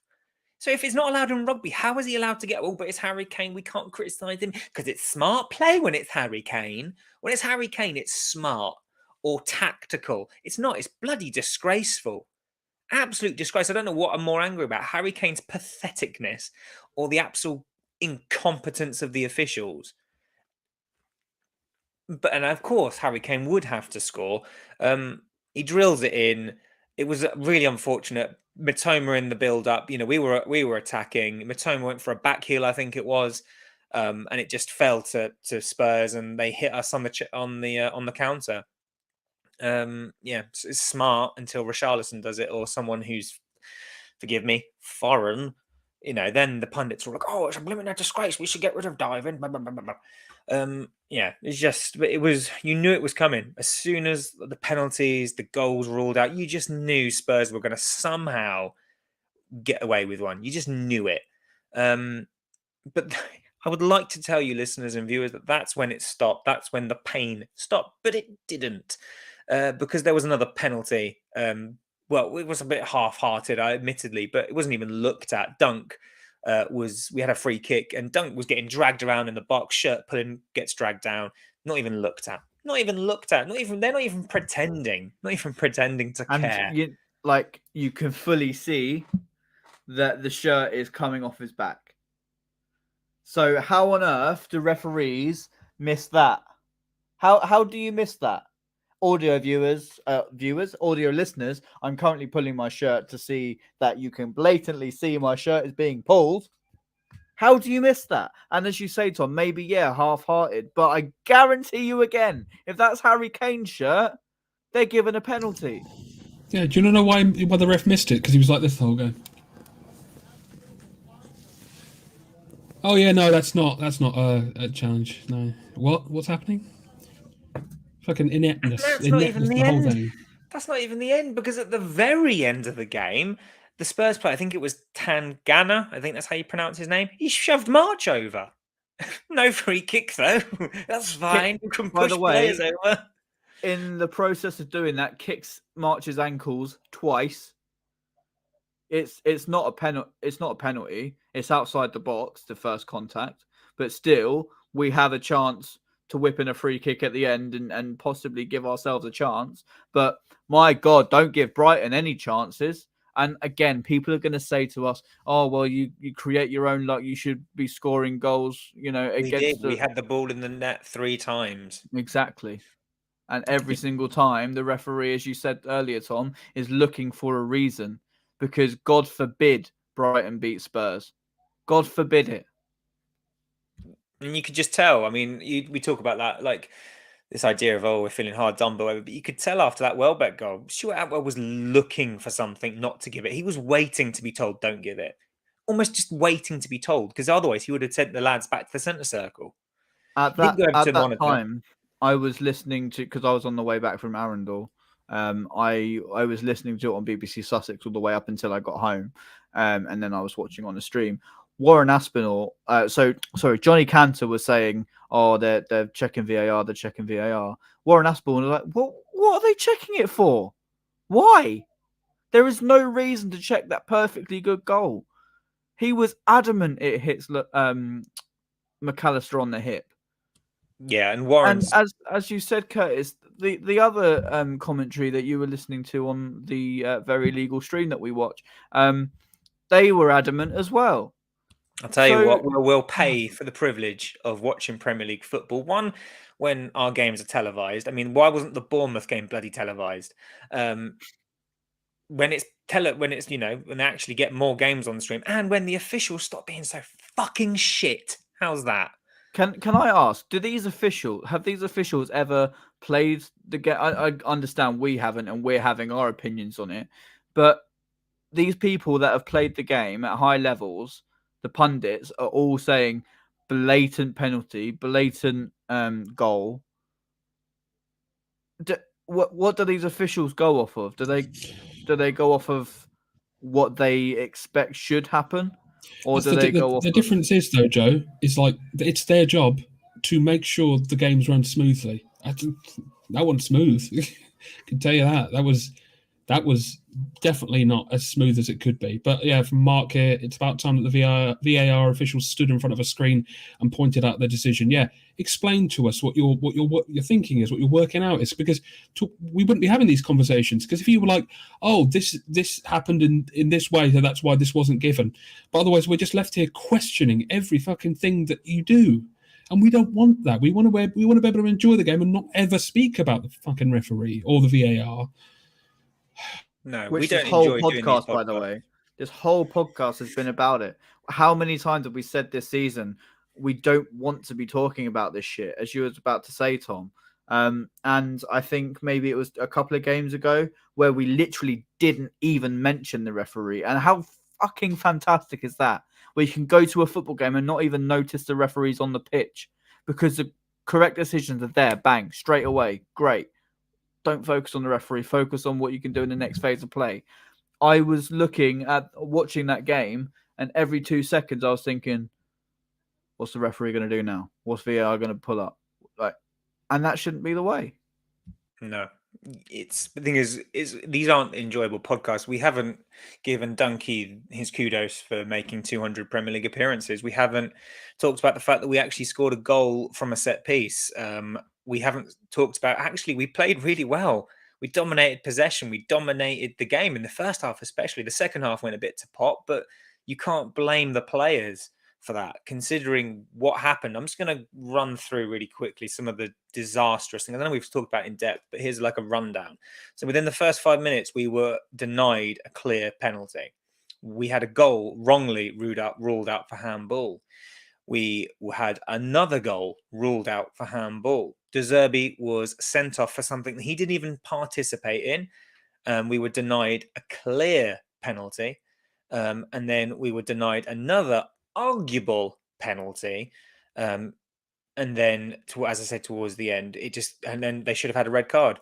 So if it's not allowed in rugby, how is he allowed to get? Oh, but it's Harry Kane. We can't criticise him because it's smart play when it's Harry Kane. When it's Harry Kane, it's smart or tactical. It's not. It's bloody disgraceful. Absolute disgrace. I don't know what I'm more angry about: Harry Kane's patheticness or the absolute incompetence of the officials. And of course, Harry Kane would have to score. He drills it in. It was really unfortunate. Mitoma in the build-up, we were attacking. Mitoma went for a back heel, I think it was, and it just fell to Spurs, and they hit us on the counter. It's smart until Richarlison does it, or someone who's, forgive me, foreign. Then the pundits were like, "Oh, it's a blooming disgrace. We should get rid of diving." Blah, blah, blah, blah. It's just, but you knew it was coming as soon as the penalties, the goals ruled out. You just knew Spurs were going to somehow get away with one. You just knew it. But I would like to tell you, listeners and viewers, that's when it stopped. That's when the pain stopped, but it didn't, because there was another penalty. Well, it was a bit half-hearted, admittedly, but it wasn't even looked at. Dunk. We had a free kick and Dunk was getting dragged around in the box, shirt pulling, gets dragged down, not even looked at, they're not even pretending to care. You can fully see that the shirt is coming off his back. So how on earth do referees miss that? How do you miss that? Audio viewers, audio listeners, I'm currently pulling my shirt to see that you can blatantly see my shirt is being pulled. How do you miss that? And as you say, Tom, maybe, half-hearted, but I guarantee you again, if that's Harry Kane's shirt, they're given a penalty. Yeah, do you know why the ref missed it? Because he was like this the whole game. Oh yeah, no, that's not a challenge. No, what's happening? Fucking ineptness. That's not even the end. That's not even the end, because at the very end of the game, the Spurs player, I think it was Tangana, I think that's how you pronounce his name, he shoved March over. No free kick though. That's fine. You can push players over. In the process of doing that, kicks March's ankles twice. It's not a penalty. It's not a penalty. It's outside the box, the first contact. But still, we have a chance to whip in a free kick at the end and possibly give ourselves a chance. But my God, don't give Brighton any chances. And again, people are going to say to us, "Oh, well, you create your own luck. You should be scoring goals." Against we had the ball in the net 3 times. Exactly. And every single time, the referee, as you said earlier, Tom, is looking for a reason, because God forbid Brighton beat Spurs. God forbid it. And you could just tell. I mean, we talk about that, like this idea of, we're feeling hard done by, but you could tell after that Welbeck goal, Stuart Atwell was looking for something not to give it. He was waiting to be told, don't give it. Almost just waiting to be told, because otherwise he would have sent the lads back to the centre circle. At that time, I was listening to, because I was on the way back from Arundel. I was listening to it on BBC Sussex all the way up until I got home, and then I was watching on the stream. Warren Aspinall, Johnny Cantor was saying, "Oh, they're checking VAR, they're checking VAR." Warren Aspinall was like, "Well, what are they checking it for? Why? There is no reason to check that perfectly good goal." He was adamant it hits McAllister on the hip. Yeah, and Warren, as you said, Curtis, the other commentary that you were listening to on the very legal stream that we watch, they were adamant as well. I'll tell you what, we'll pay for the privilege of watching Premier League football. One, when our games are televised. I mean, why wasn't the Bournemouth game bloody televised? When it's tell it when it's, when they actually get more games on the stream, and when the officials stop being so fucking shit. How's that? Can I ask, have these officials ever played the game? I understand we haven't, and we're having our opinions on it, but these people that have played the game at high levels, the pundits, are all saying blatant penalty, blatant goal. What do these officials go off of? Do they go off of what they expect should happen, or do they go off? The difference is, though, Joe, is like it's their job to make sure the games run smoothly. That wasn't smooth. I can tell you that. That was definitely not as smooth as it could be. But yeah, from Mark here, it's about time that the VAR officials stood in front of a screen and pointed out the decision. Yeah, explain to us what your thinking is, what you're working out is, because we wouldn't be having these conversations. Because if you were like, oh, this happened in this way, so that's why this wasn't given. But otherwise, we're just left here questioning every fucking thing that you do. And we don't want that. We want to be able to enjoy the game and not ever speak about the fucking referee or the VAR. No, Which we don't this whole enjoy doing these podcast, by the way, this whole podcast has been about it. How many times have we said this season we don't want to be talking about this shit, as you was about to say, Tom? And I think maybe it was a couple of games ago where we literally didn't even mention the referee. And how fucking fantastic is that? Where you can go to a football game and not even notice the referees on the pitch because the correct decisions are there, bang, straight away. Great. Don't focus on the referee. Focus on what you can do in the next phase of play. I was watching that game, and every 2 seconds I was thinking, what's the referee going to do now? What's VAR going to pull up? And that shouldn't be the way. No. The thing is these aren't enjoyable podcasts. We haven't given Dunkey his kudos for making 200 Premier League appearances. We haven't talked about the fact that we actually scored a goal from a set piece. We haven't talked about, actually, we played really well. We dominated possession. We dominated the game in the first half, especially. The second half went a bit to pot, but you can't blame the players for that, considering what happened. I'm just going to run through really quickly some of the disastrous things. I know we've talked about in depth, but here's like a rundown. So within the first 5 minutes, we were denied a clear penalty. We had a goal wrongly ruled out for handball. We had another goal ruled out for handball. De Zerbi was sent off for something that he didn't even participate in. We were denied a clear penalty. And then we were denied another arguable penalty. And then, as I said, towards the end, and then they should have had a red card.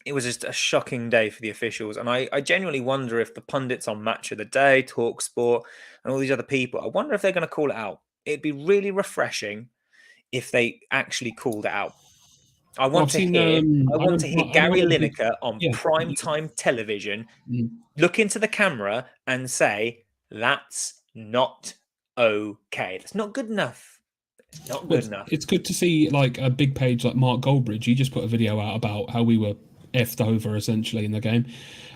It was just a shocking day for the officials. And I genuinely wonder if the pundits on Match of the Day, TalkSport, and all these other people, I wonder if they're going to call it out. It'd be really refreshing if they actually called it out. I want to hear Gary Lineker on primetime television look into the camera and say, that's not okay. That's not good enough. It's not good enough. It's good to see like a big page like Mark Goldbridge. He just put a video out about how we were effed over essentially in the game.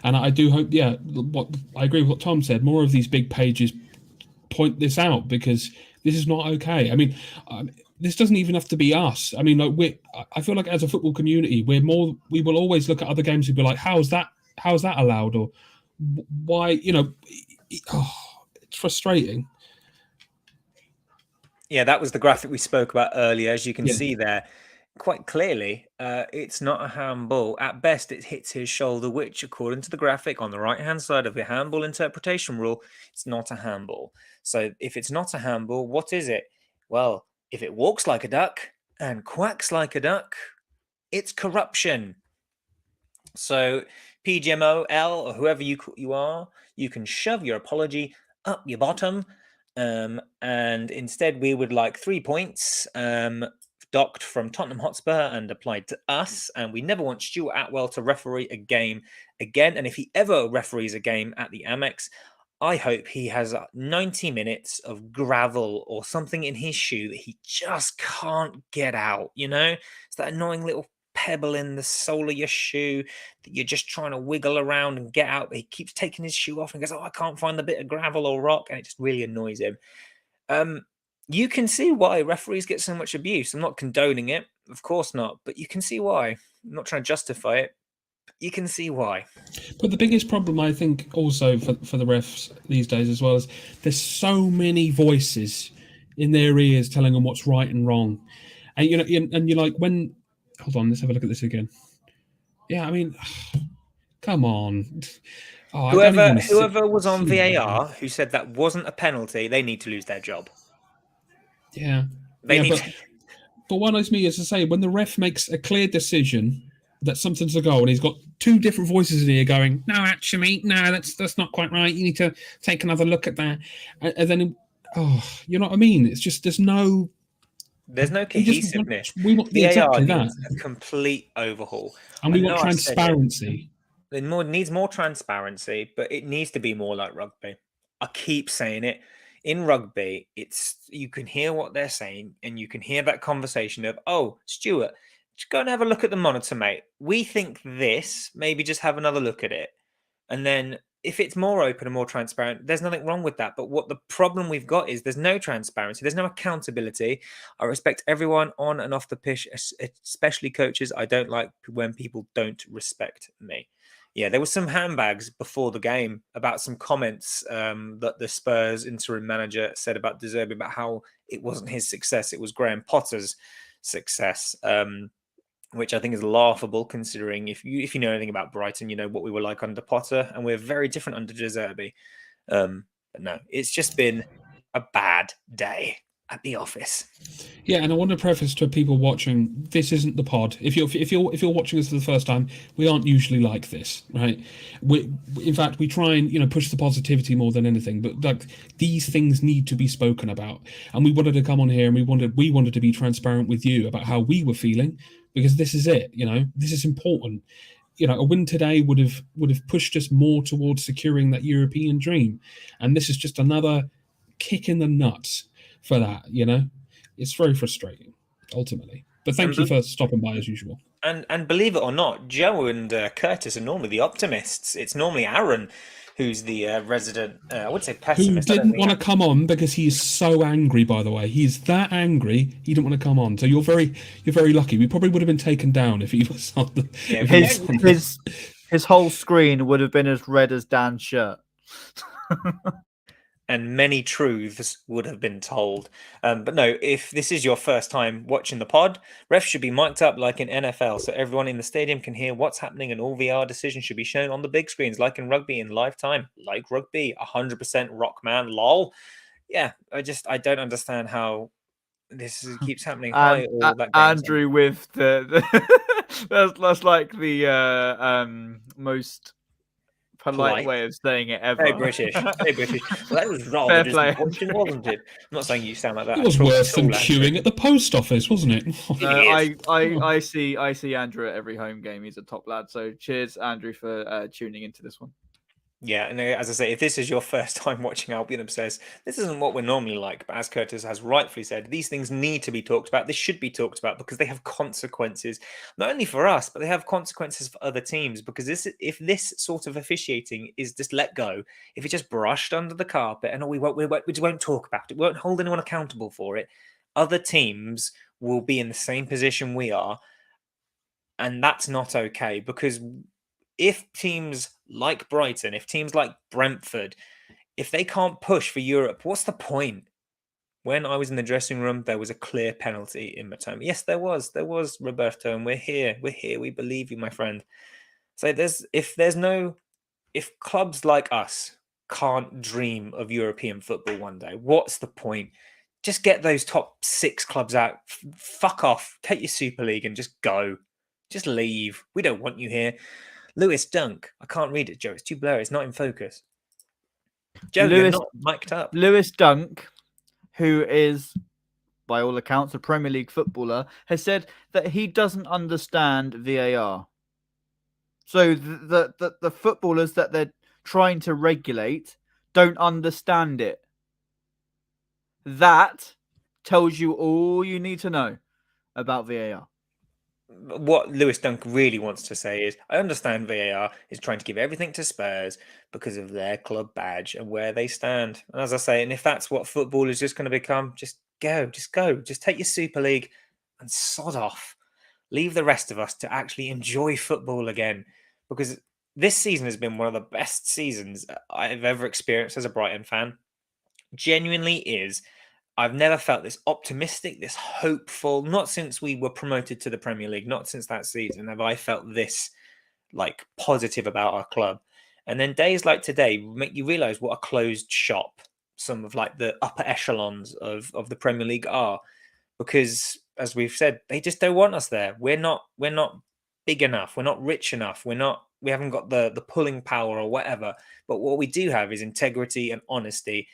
And I do hope, I agree with what Tom said. More of these big pages point this out, because this is not okay. I mean, this doesn't even have to be us. I mean, I feel like as a football community, we will always look at other games and be like, how's that allowed? Or why, it's frustrating. Yeah, that was the graphic we spoke about earlier. As you can see there, quite clearly, it's not a handball. At best, it hits his shoulder, which, according to the graphic on the right-hand side of the handball interpretation rule, it's not a handball. So if it's not a handball, what is it? Well, if it walks like a duck and quacks like a duck, it's corruption. So PGMOL, or whoever you are, you can shove your apology up your bottom. And instead, we would like 3 points docked from Tottenham Hotspur and applied to us. And we never want Stuart Atwell to referee a game again. And if he ever referees a game at the Amex, I hope he has 90 minutes of gravel or something in his shoe that he just can't get out. It's that annoying little pebble in the sole of your shoe that you're just trying to wiggle around and get out, but he keeps taking his shoe off and goes, I can't find the bit of gravel or rock, and it just really annoys him. You can see why referees get so much abuse. I'm not condoning it, of course not, but you can see why. I'm not trying to justify it. you can see why. But the biggest problem, I think, also for the refs these days as well, is there's so many voices in their ears telling them what's right and wrong. And and you're like, when... Hold on, let's have a look at this again. Yeah, I mean, come on. Oh, I don't even wanna Whoever was on see that. VAR who said that wasn't a penalty, they need to lose their job. Yeah. They Yeah, need but to... But what annoys me is to say, when the ref makes a clear decision that something's a goal, and he's got two different voices in here going, "No, actually, no, that's not quite right. You need to take another look at that." And then, you know what I mean? It's just there's no cohesiveness. We want VAR exactly that, needs a complete overhaul. and we want transparency. It needs more transparency, but it needs to be more like rugby. I keep saying it. In rugby, you can hear what they're saying, and you can hear that conversation of, "Oh, Stuart, just go and have a look at the monitor, mate. We think this. Maybe just have another look at it." And then if it's more open and more transparent, there's nothing wrong with that. But what the problem we've got is there's no transparency. There's no accountability. I respect everyone on and off the pitch, especially coaches. I don't like when people don't respect me. Yeah, there were some handbags before the game about some comments that the Spurs interim manager said about De Zerbi, about how it wasn't his success, it was Graham Potter's success, which I think is laughable, considering if you know anything about Brighton, you know what we were like under Potter, and we're very different under De Zerbi. But no, it's just been a bad day at the office. Yeah, and I want to preface to people watching: this isn't the pod. If you're watching this for the first time, we aren't usually like this, right? In fact, we try and push the positivity more than anything. But like these things need to be spoken about, and we wanted to come on here and we wanted to be transparent with you about how we were feeling, because this is it. This is important. A win today would have pushed us more towards securing that European dream, and this is just another kick in the nuts for that. It's very frustrating ultimately, but thank you for stopping by as usual. And believe it or not, Joe and Curtis are normally the optimists. It's normally Aaron who's the resident, I would say pessimist. Who didn't want to come on because he's so angry, by the way. He's that angry, he didn't want to come on. So you're very lucky. We probably would have been taken down if he was on the... Yeah, his whole screen would have been as red as Dan's shirt. And many truths would have been told. But no, if this is your first time watching the pod, refs should be mic'd up like in NFL so everyone in the stadium can hear what's happening, and all VR decisions should be shown on the big screens like in rugby in live time. Like rugby, 100% Rockman, lol. Yeah, I don't understand how this keeps happening. Andrew with the that's like the most polite way of saying it ever. Very British. Very British. Well, that was rather disappointing, wasn't it? I'm not saying you sound like that. It was worse than queuing at the post office, wasn't it? I see Andrew at every home game. He's a top lad. So cheers, Andrew, for tuning into this one. Yeah, and as I say, if this is your first time watching Albion Obsessed, this isn't what we're normally like. But as Curtis has rightfully said, these things need to be talked about. This should be talked about because they have consequences, not only for us, but they have consequences for other teams. Because if this sort of officiating is just let go, if it's just brushed under the carpet and we just won't talk about it, we won't hold anyone accountable for it, other teams will be in the same position we are. And that's not okay, because if teams like Brighton, if teams like Brentford, if they can't push for Europe, what's the point? When I was in the dressing room, there was a clear penalty in Matoma. Yes, there was, Roberto, and we're here, we believe you, my friend. So if clubs like us can't dream of European football one day, what's the point? Just get those top 6 clubs out, fuck off, take your Super League and just go. Just leave. We don't want you here. Lewis Dunk. I can't read it, Joe. It's too blurry. It's not in focus. Joe, you're not mic'd up. Lewis Dunk, who is, by all accounts, a Premier League footballer, has said that he doesn't understand VAR. So the footballers that they're trying to regulate don't understand it. That tells you all you need to know about VAR. What Lewis Dunk really wants to say is, I understand VAR is trying to give everything to Spurs because of their club badge and where they stand. And as I say, and if that's what football is just going to become, just go. Just take your Super League and sod off. Leave the rest of us to actually enjoy football again. because this season has been one of the best seasons I've ever experienced as a Brighton fan. Genuinely is. I've never felt this optimistic, this hopeful, not since we were promoted to the Premier League, not since that season have I felt this like positive about our club. And then days like today make you realize what a closed shop some of like the upper echelons of the Premier League are, because as we've said, they just don't want us there. We're not big enough, we're not rich enough, we haven't got the pulling power or whatever. But what we do have is integrity and honesty.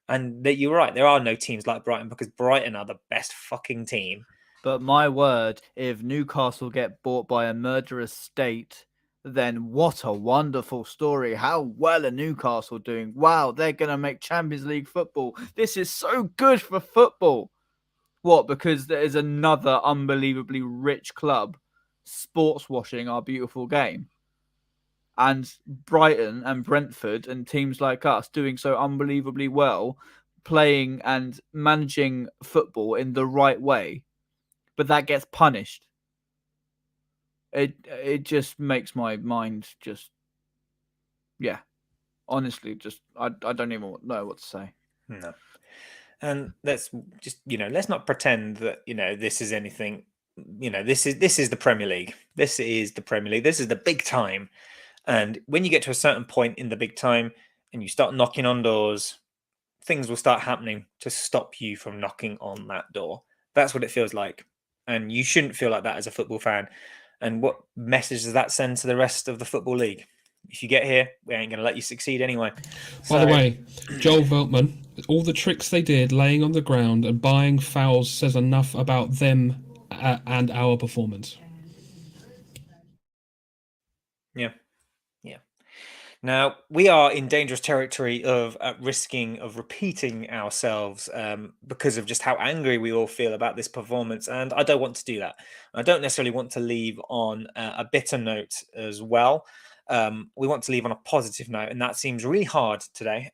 And that you're right, there are no teams like Brighton, because Brighton are the best fucking team. But my word, if Newcastle get bought by a murderous state, then what a wonderful story. How well are Newcastle doing? Wow, they're going to make Champions League football. This is so good for football. What? Because there is another unbelievably rich club sports washing our beautiful game. And Brighton and Brentford and teams like us doing so unbelievably well, playing and managing football in the right way, but that gets punished. It just makes my mind just, yeah, honestly, just I don't even know what to say. No. And let's just, let's not pretend that, this is anything, this is the Premier League. This is the Premier League. This is the big time. And when you get to a certain point in the big time and you start knocking on doors, things will start happening to stop you from knocking on that door. That's what it feels like. And you shouldn't feel like that as a football fan. And what message does that send to the rest of the Football League? If you get here, we ain't going to let you succeed anyway. By the way, Joel Veltman, all the tricks they did, laying on the ground and buying fouls, says enough about them and our performance. Yeah. Now, we are in dangerous territory of risking of repeating ourselves because of just how angry we all feel about this performance. And I don't want to do that. I don't necessarily want to leave on a bitter note as well. We want to leave on a positive note, and that seems really hard today.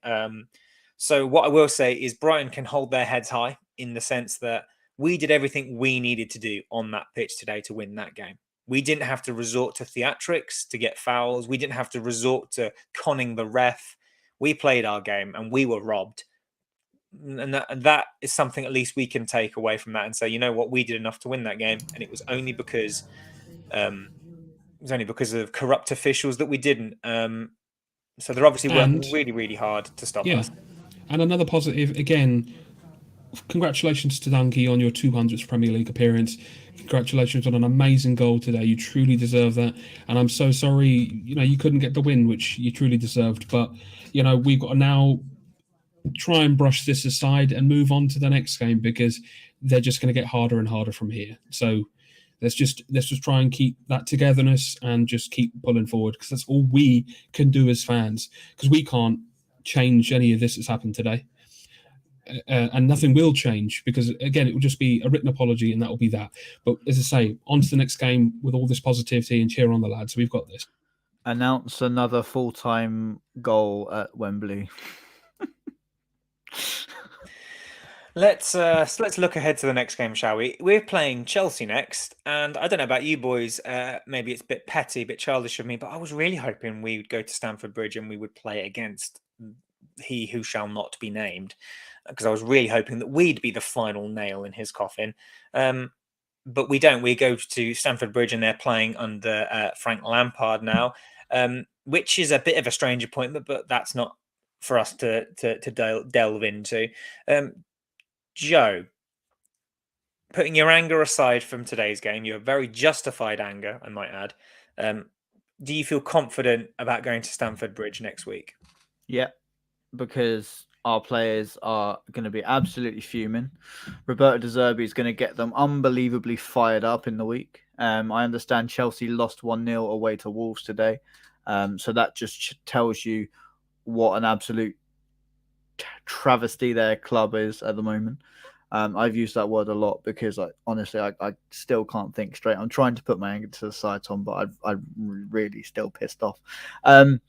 So what I will say is Brighton can hold their heads high in the sense that we did everything we needed to do on that pitch today to win that game. We didn't have to resort to theatrics to get fouls. We didn't have to resort to conning the ref. We played our game and we were robbed. And that is something at least we can take away from that and say, you know what, we did enough to win that game. And it was only because of corrupt officials that we didn't. So they're obviously working really, really hard to stop us. And another positive, again, congratulations to Donkey on your 200th Premier League appearance. Congratulations on an amazing goal today. You truly deserve that. And I'm so sorry, you couldn't get the win, which you truly deserved. But, we've got to now try and brush this aside and move on to the next game, because they're just going to get harder and harder from here. So let's just try and keep that togetherness and just keep pulling forward, because that's all we can do as fans, because we can't change any of this that's happened today. And nothing will change, because again, it will just be a written apology and that will be that. But as I say, on to the next game with all this positivity and cheer on the lads. We've got this. Announce another full-time goal at Wembley. Let's look ahead to the next game, shall we? We're playing Chelsea next, and I don't know about you boys, maybe it's a bit petty, a bit childish of me, but I was really hoping we would go to Stamford Bridge and we would play against he who shall not be named, because I was really hoping that we'd be the final nail in his coffin. But we don't. We go to Stamford Bridge and they're playing under Frank Lampard now, which is a bit of a strange appointment, but that's not for us to delve into. Joe, putting your anger aside from today's game, your very justified anger, I might add, do you feel confident about going to Stamford Bridge next week? Yeah, because our players are going to be absolutely fuming. Roberto De Zerbi is going to get them unbelievably fired up in the week. I understand Chelsea lost 1-0 away to Wolves today. So that just tells you what an absolute travesty their club is at the moment. I've used that word a lot because honestly, I still can't think straight. I'm trying to put my anger to the side, Tom, but I'm really still pissed off. And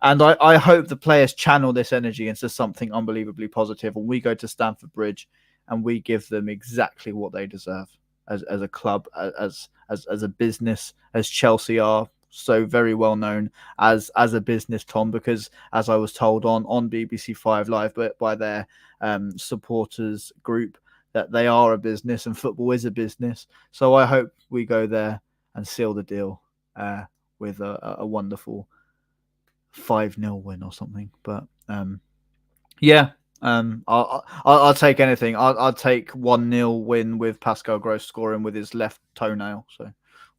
I hope the players channel this energy into something unbelievably positive. And we go to Stamford Bridge and we give them exactly what they deserve as a club, as a business, as Chelsea are so very well known as a business, Tom, because as I was told on BBC 5 Live, but by their supporters group, that they are a business and football is a business. So I hope we go there and seal the deal with a wonderful 5-0 win or something. But yeah, I'll take anything. I'll take 1-0 win with Pascal Gross scoring with his left toenail. So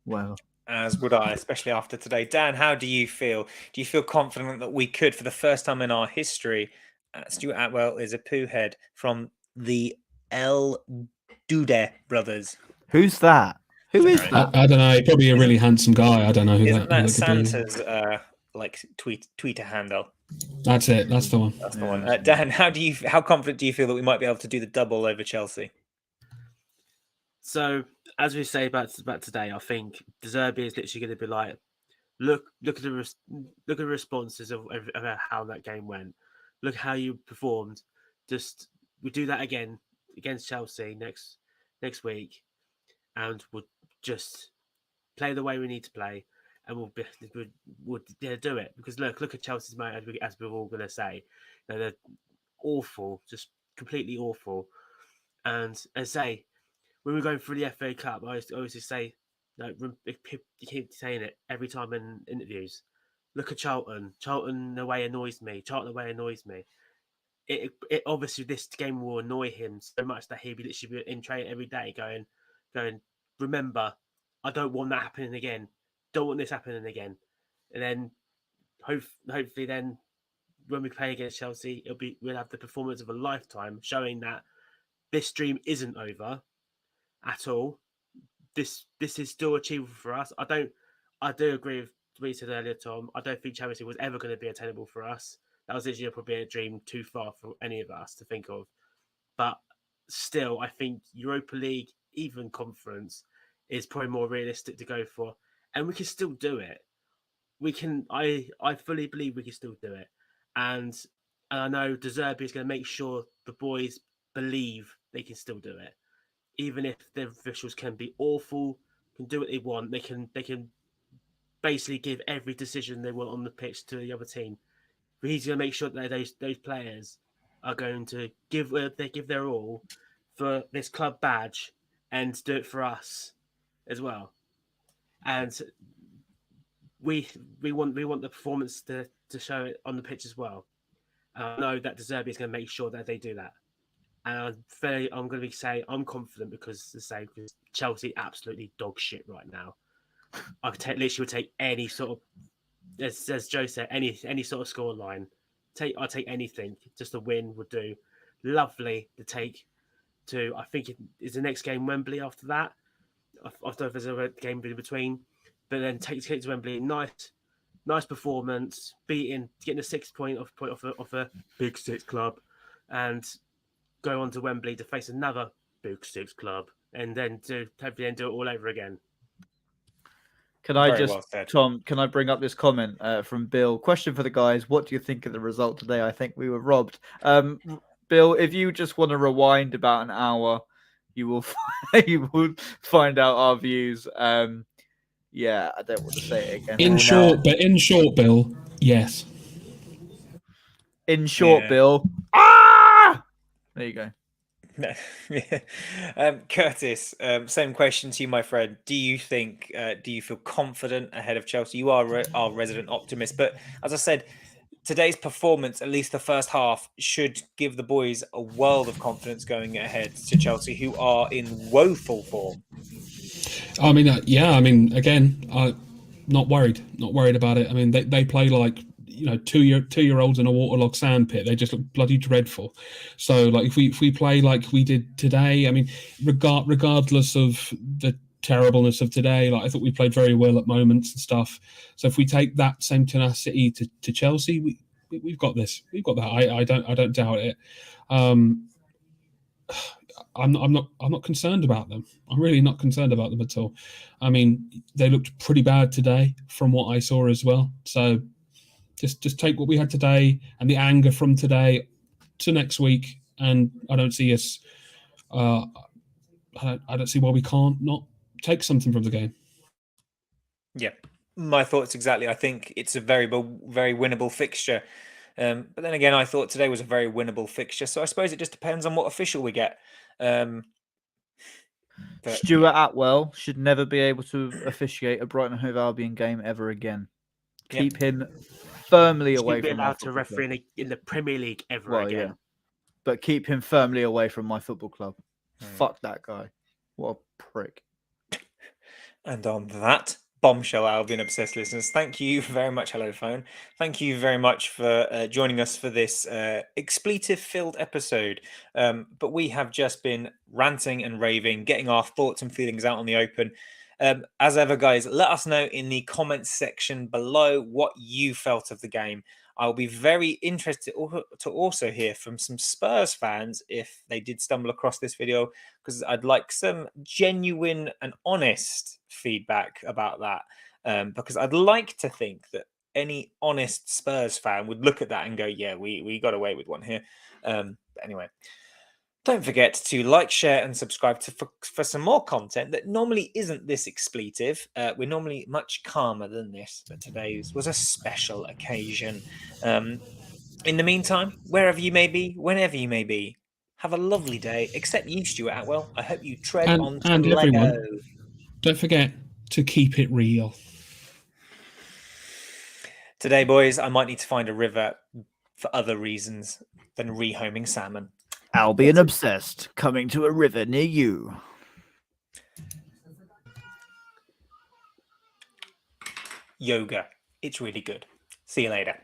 whatever. As would I, especially after today. Dan, how do you feel? Do you feel confident that we could, for the first time in our history, Stuart Atwell is a poo head from the El Dude brothers? Who's that? Who is Sorry. that? I don't know. Probably a really handsome guy. I don't know who Isn't that that could be. Santa's Twitter handle? That's it. That's the one. That's the one. Dan, how confident do you feel that we might be able to do the double over Chelsea? So, as we say about today, I think De Zerbi is literally going to be like, look at the responses of how that game went. Look how you performed. Just we do that again against Chelsea next week, and we'll just play the way we need to play, and we'll do it. Because look at Chelsea's mate, as we're all going to say, they're awful, just completely awful. And as I say, when we're going through the FA Cup, I always just say, you keep saying it every time in interviews. Look at Charlton. Charlton away annoys me. It obviously this game will annoy him so much that he'll be literally in training every day, going. Remember, I don't want that happening again. Don't want this happening again. And then hopefully then when we play against Chelsea, we'll have the performance of a lifetime, showing that this dream isn't over at all. This is still achievable for us. I do agree with what you said earlier, Tom. I don't think Champions League was ever going to be attainable for us. That was literally probably a dream too far for any of us to think of. But still, I think Europa League, even conference, is probably more realistic to go for. And we can still do it. We can. I fully believe we can still do it. And I know De Zerbi is going to make sure the boys believe they can still do it. Even if the officials can be awful, can do what they want, they can basically give every decision they want on the pitch to the other team. But he's going to make sure that those players are going to give their all for this club badge and do it for us as well. And we want the performance to show it on the pitch as well. I know that De Zerbi is going to make sure that they do that. And I'm going to say I'm confident because Chelsea absolutely dog shit right now. I could literally take any sort of, as Joe said, any sort of score line. I'll take anything. Just a win would do. Lovely to take to. I think it is the next game Wembley after that. I don't know if there's a game in between, but then take to Wembley. Nice performance, getting a 6 point off a Big Six club, and go on to Wembley to face another Big Six club, and then hopefully do it all over again. Can I Very just, well said. Tom, can I bring up this comment from Bill? Question for the guys. What do you think of the result today? I think we were robbed. Bill, if you just want to rewind about an hour, you will find out our views. Yeah, I don't want to say it again. In short, Bill, yes. In short, Yeah. Bill. There you go. No. Curtis, same question to you, my friend. Do you feel confident ahead of Chelsea? You are our resident optimist, but as I said, today's performance, at least the first half, should give the boys a world of confidence going ahead to Chelsea, who are in woeful form. I mean, again, not worried about it. I mean, they play like, 2-year-olds in a waterlogged sandpit. They just look bloody dreadful. So, like, if we play like we did today, I mean, regardless of the terribleness of today, like, I thought we played very well at moments and stuff. So if we take that same tenacity to Chelsea, we've got this. We've got that. I don't doubt it. I'm not concerned about them. I'm really not concerned about them at all. I mean, they looked pretty bad today from what I saw as well. So just take what we had today and the anger from today to next week, and I don't see us. I don't see why we can't not take something from the game. Yeah, my thoughts exactly. I think it's a very winnable fixture. But then again, I thought today was a very winnable fixture. So I suppose it just depends on what official we get. But Stuart Atwell should never be able to officiate a Brighton Hove Albion game ever again. Yep. Keep him firmly Should away be from my allowed to football referee club. in the Premier League ever Well, again. yeah. But keep him firmly away from my football club. Fuck that guy. What a prick. And on that bombshell, Albion Obsessed listeners, thank you very much. Hello, phone. Thank you very much for joining us for this expletive-filled episode. But we have just been ranting and raving, getting our thoughts and feelings out on the open. As ever, guys, let us know in the comments section below what you felt of the game. I'll be very interested to also hear from some Spurs fans if they did stumble across this video, because I'd like some genuine and honest feedback about that. Because I'd like to think that any honest Spurs fan would look at that and go, yeah, we got away with one here. But anyway, don't forget to like, share, and subscribe for some more content that normally isn't this expletive. We're normally much calmer than this, but today's was a special occasion. In the meantime, wherever you may be, whenever you may be, have a lovely day. Except you, Stuart Atwell. I hope you tread on some And Lego. everyone, don't forget to keep it real. Today, boys, I might need to find a river for other reasons than rehoming salmon. Albion Obsessed, coming to a river near you. Yoga. It's really good. See you later.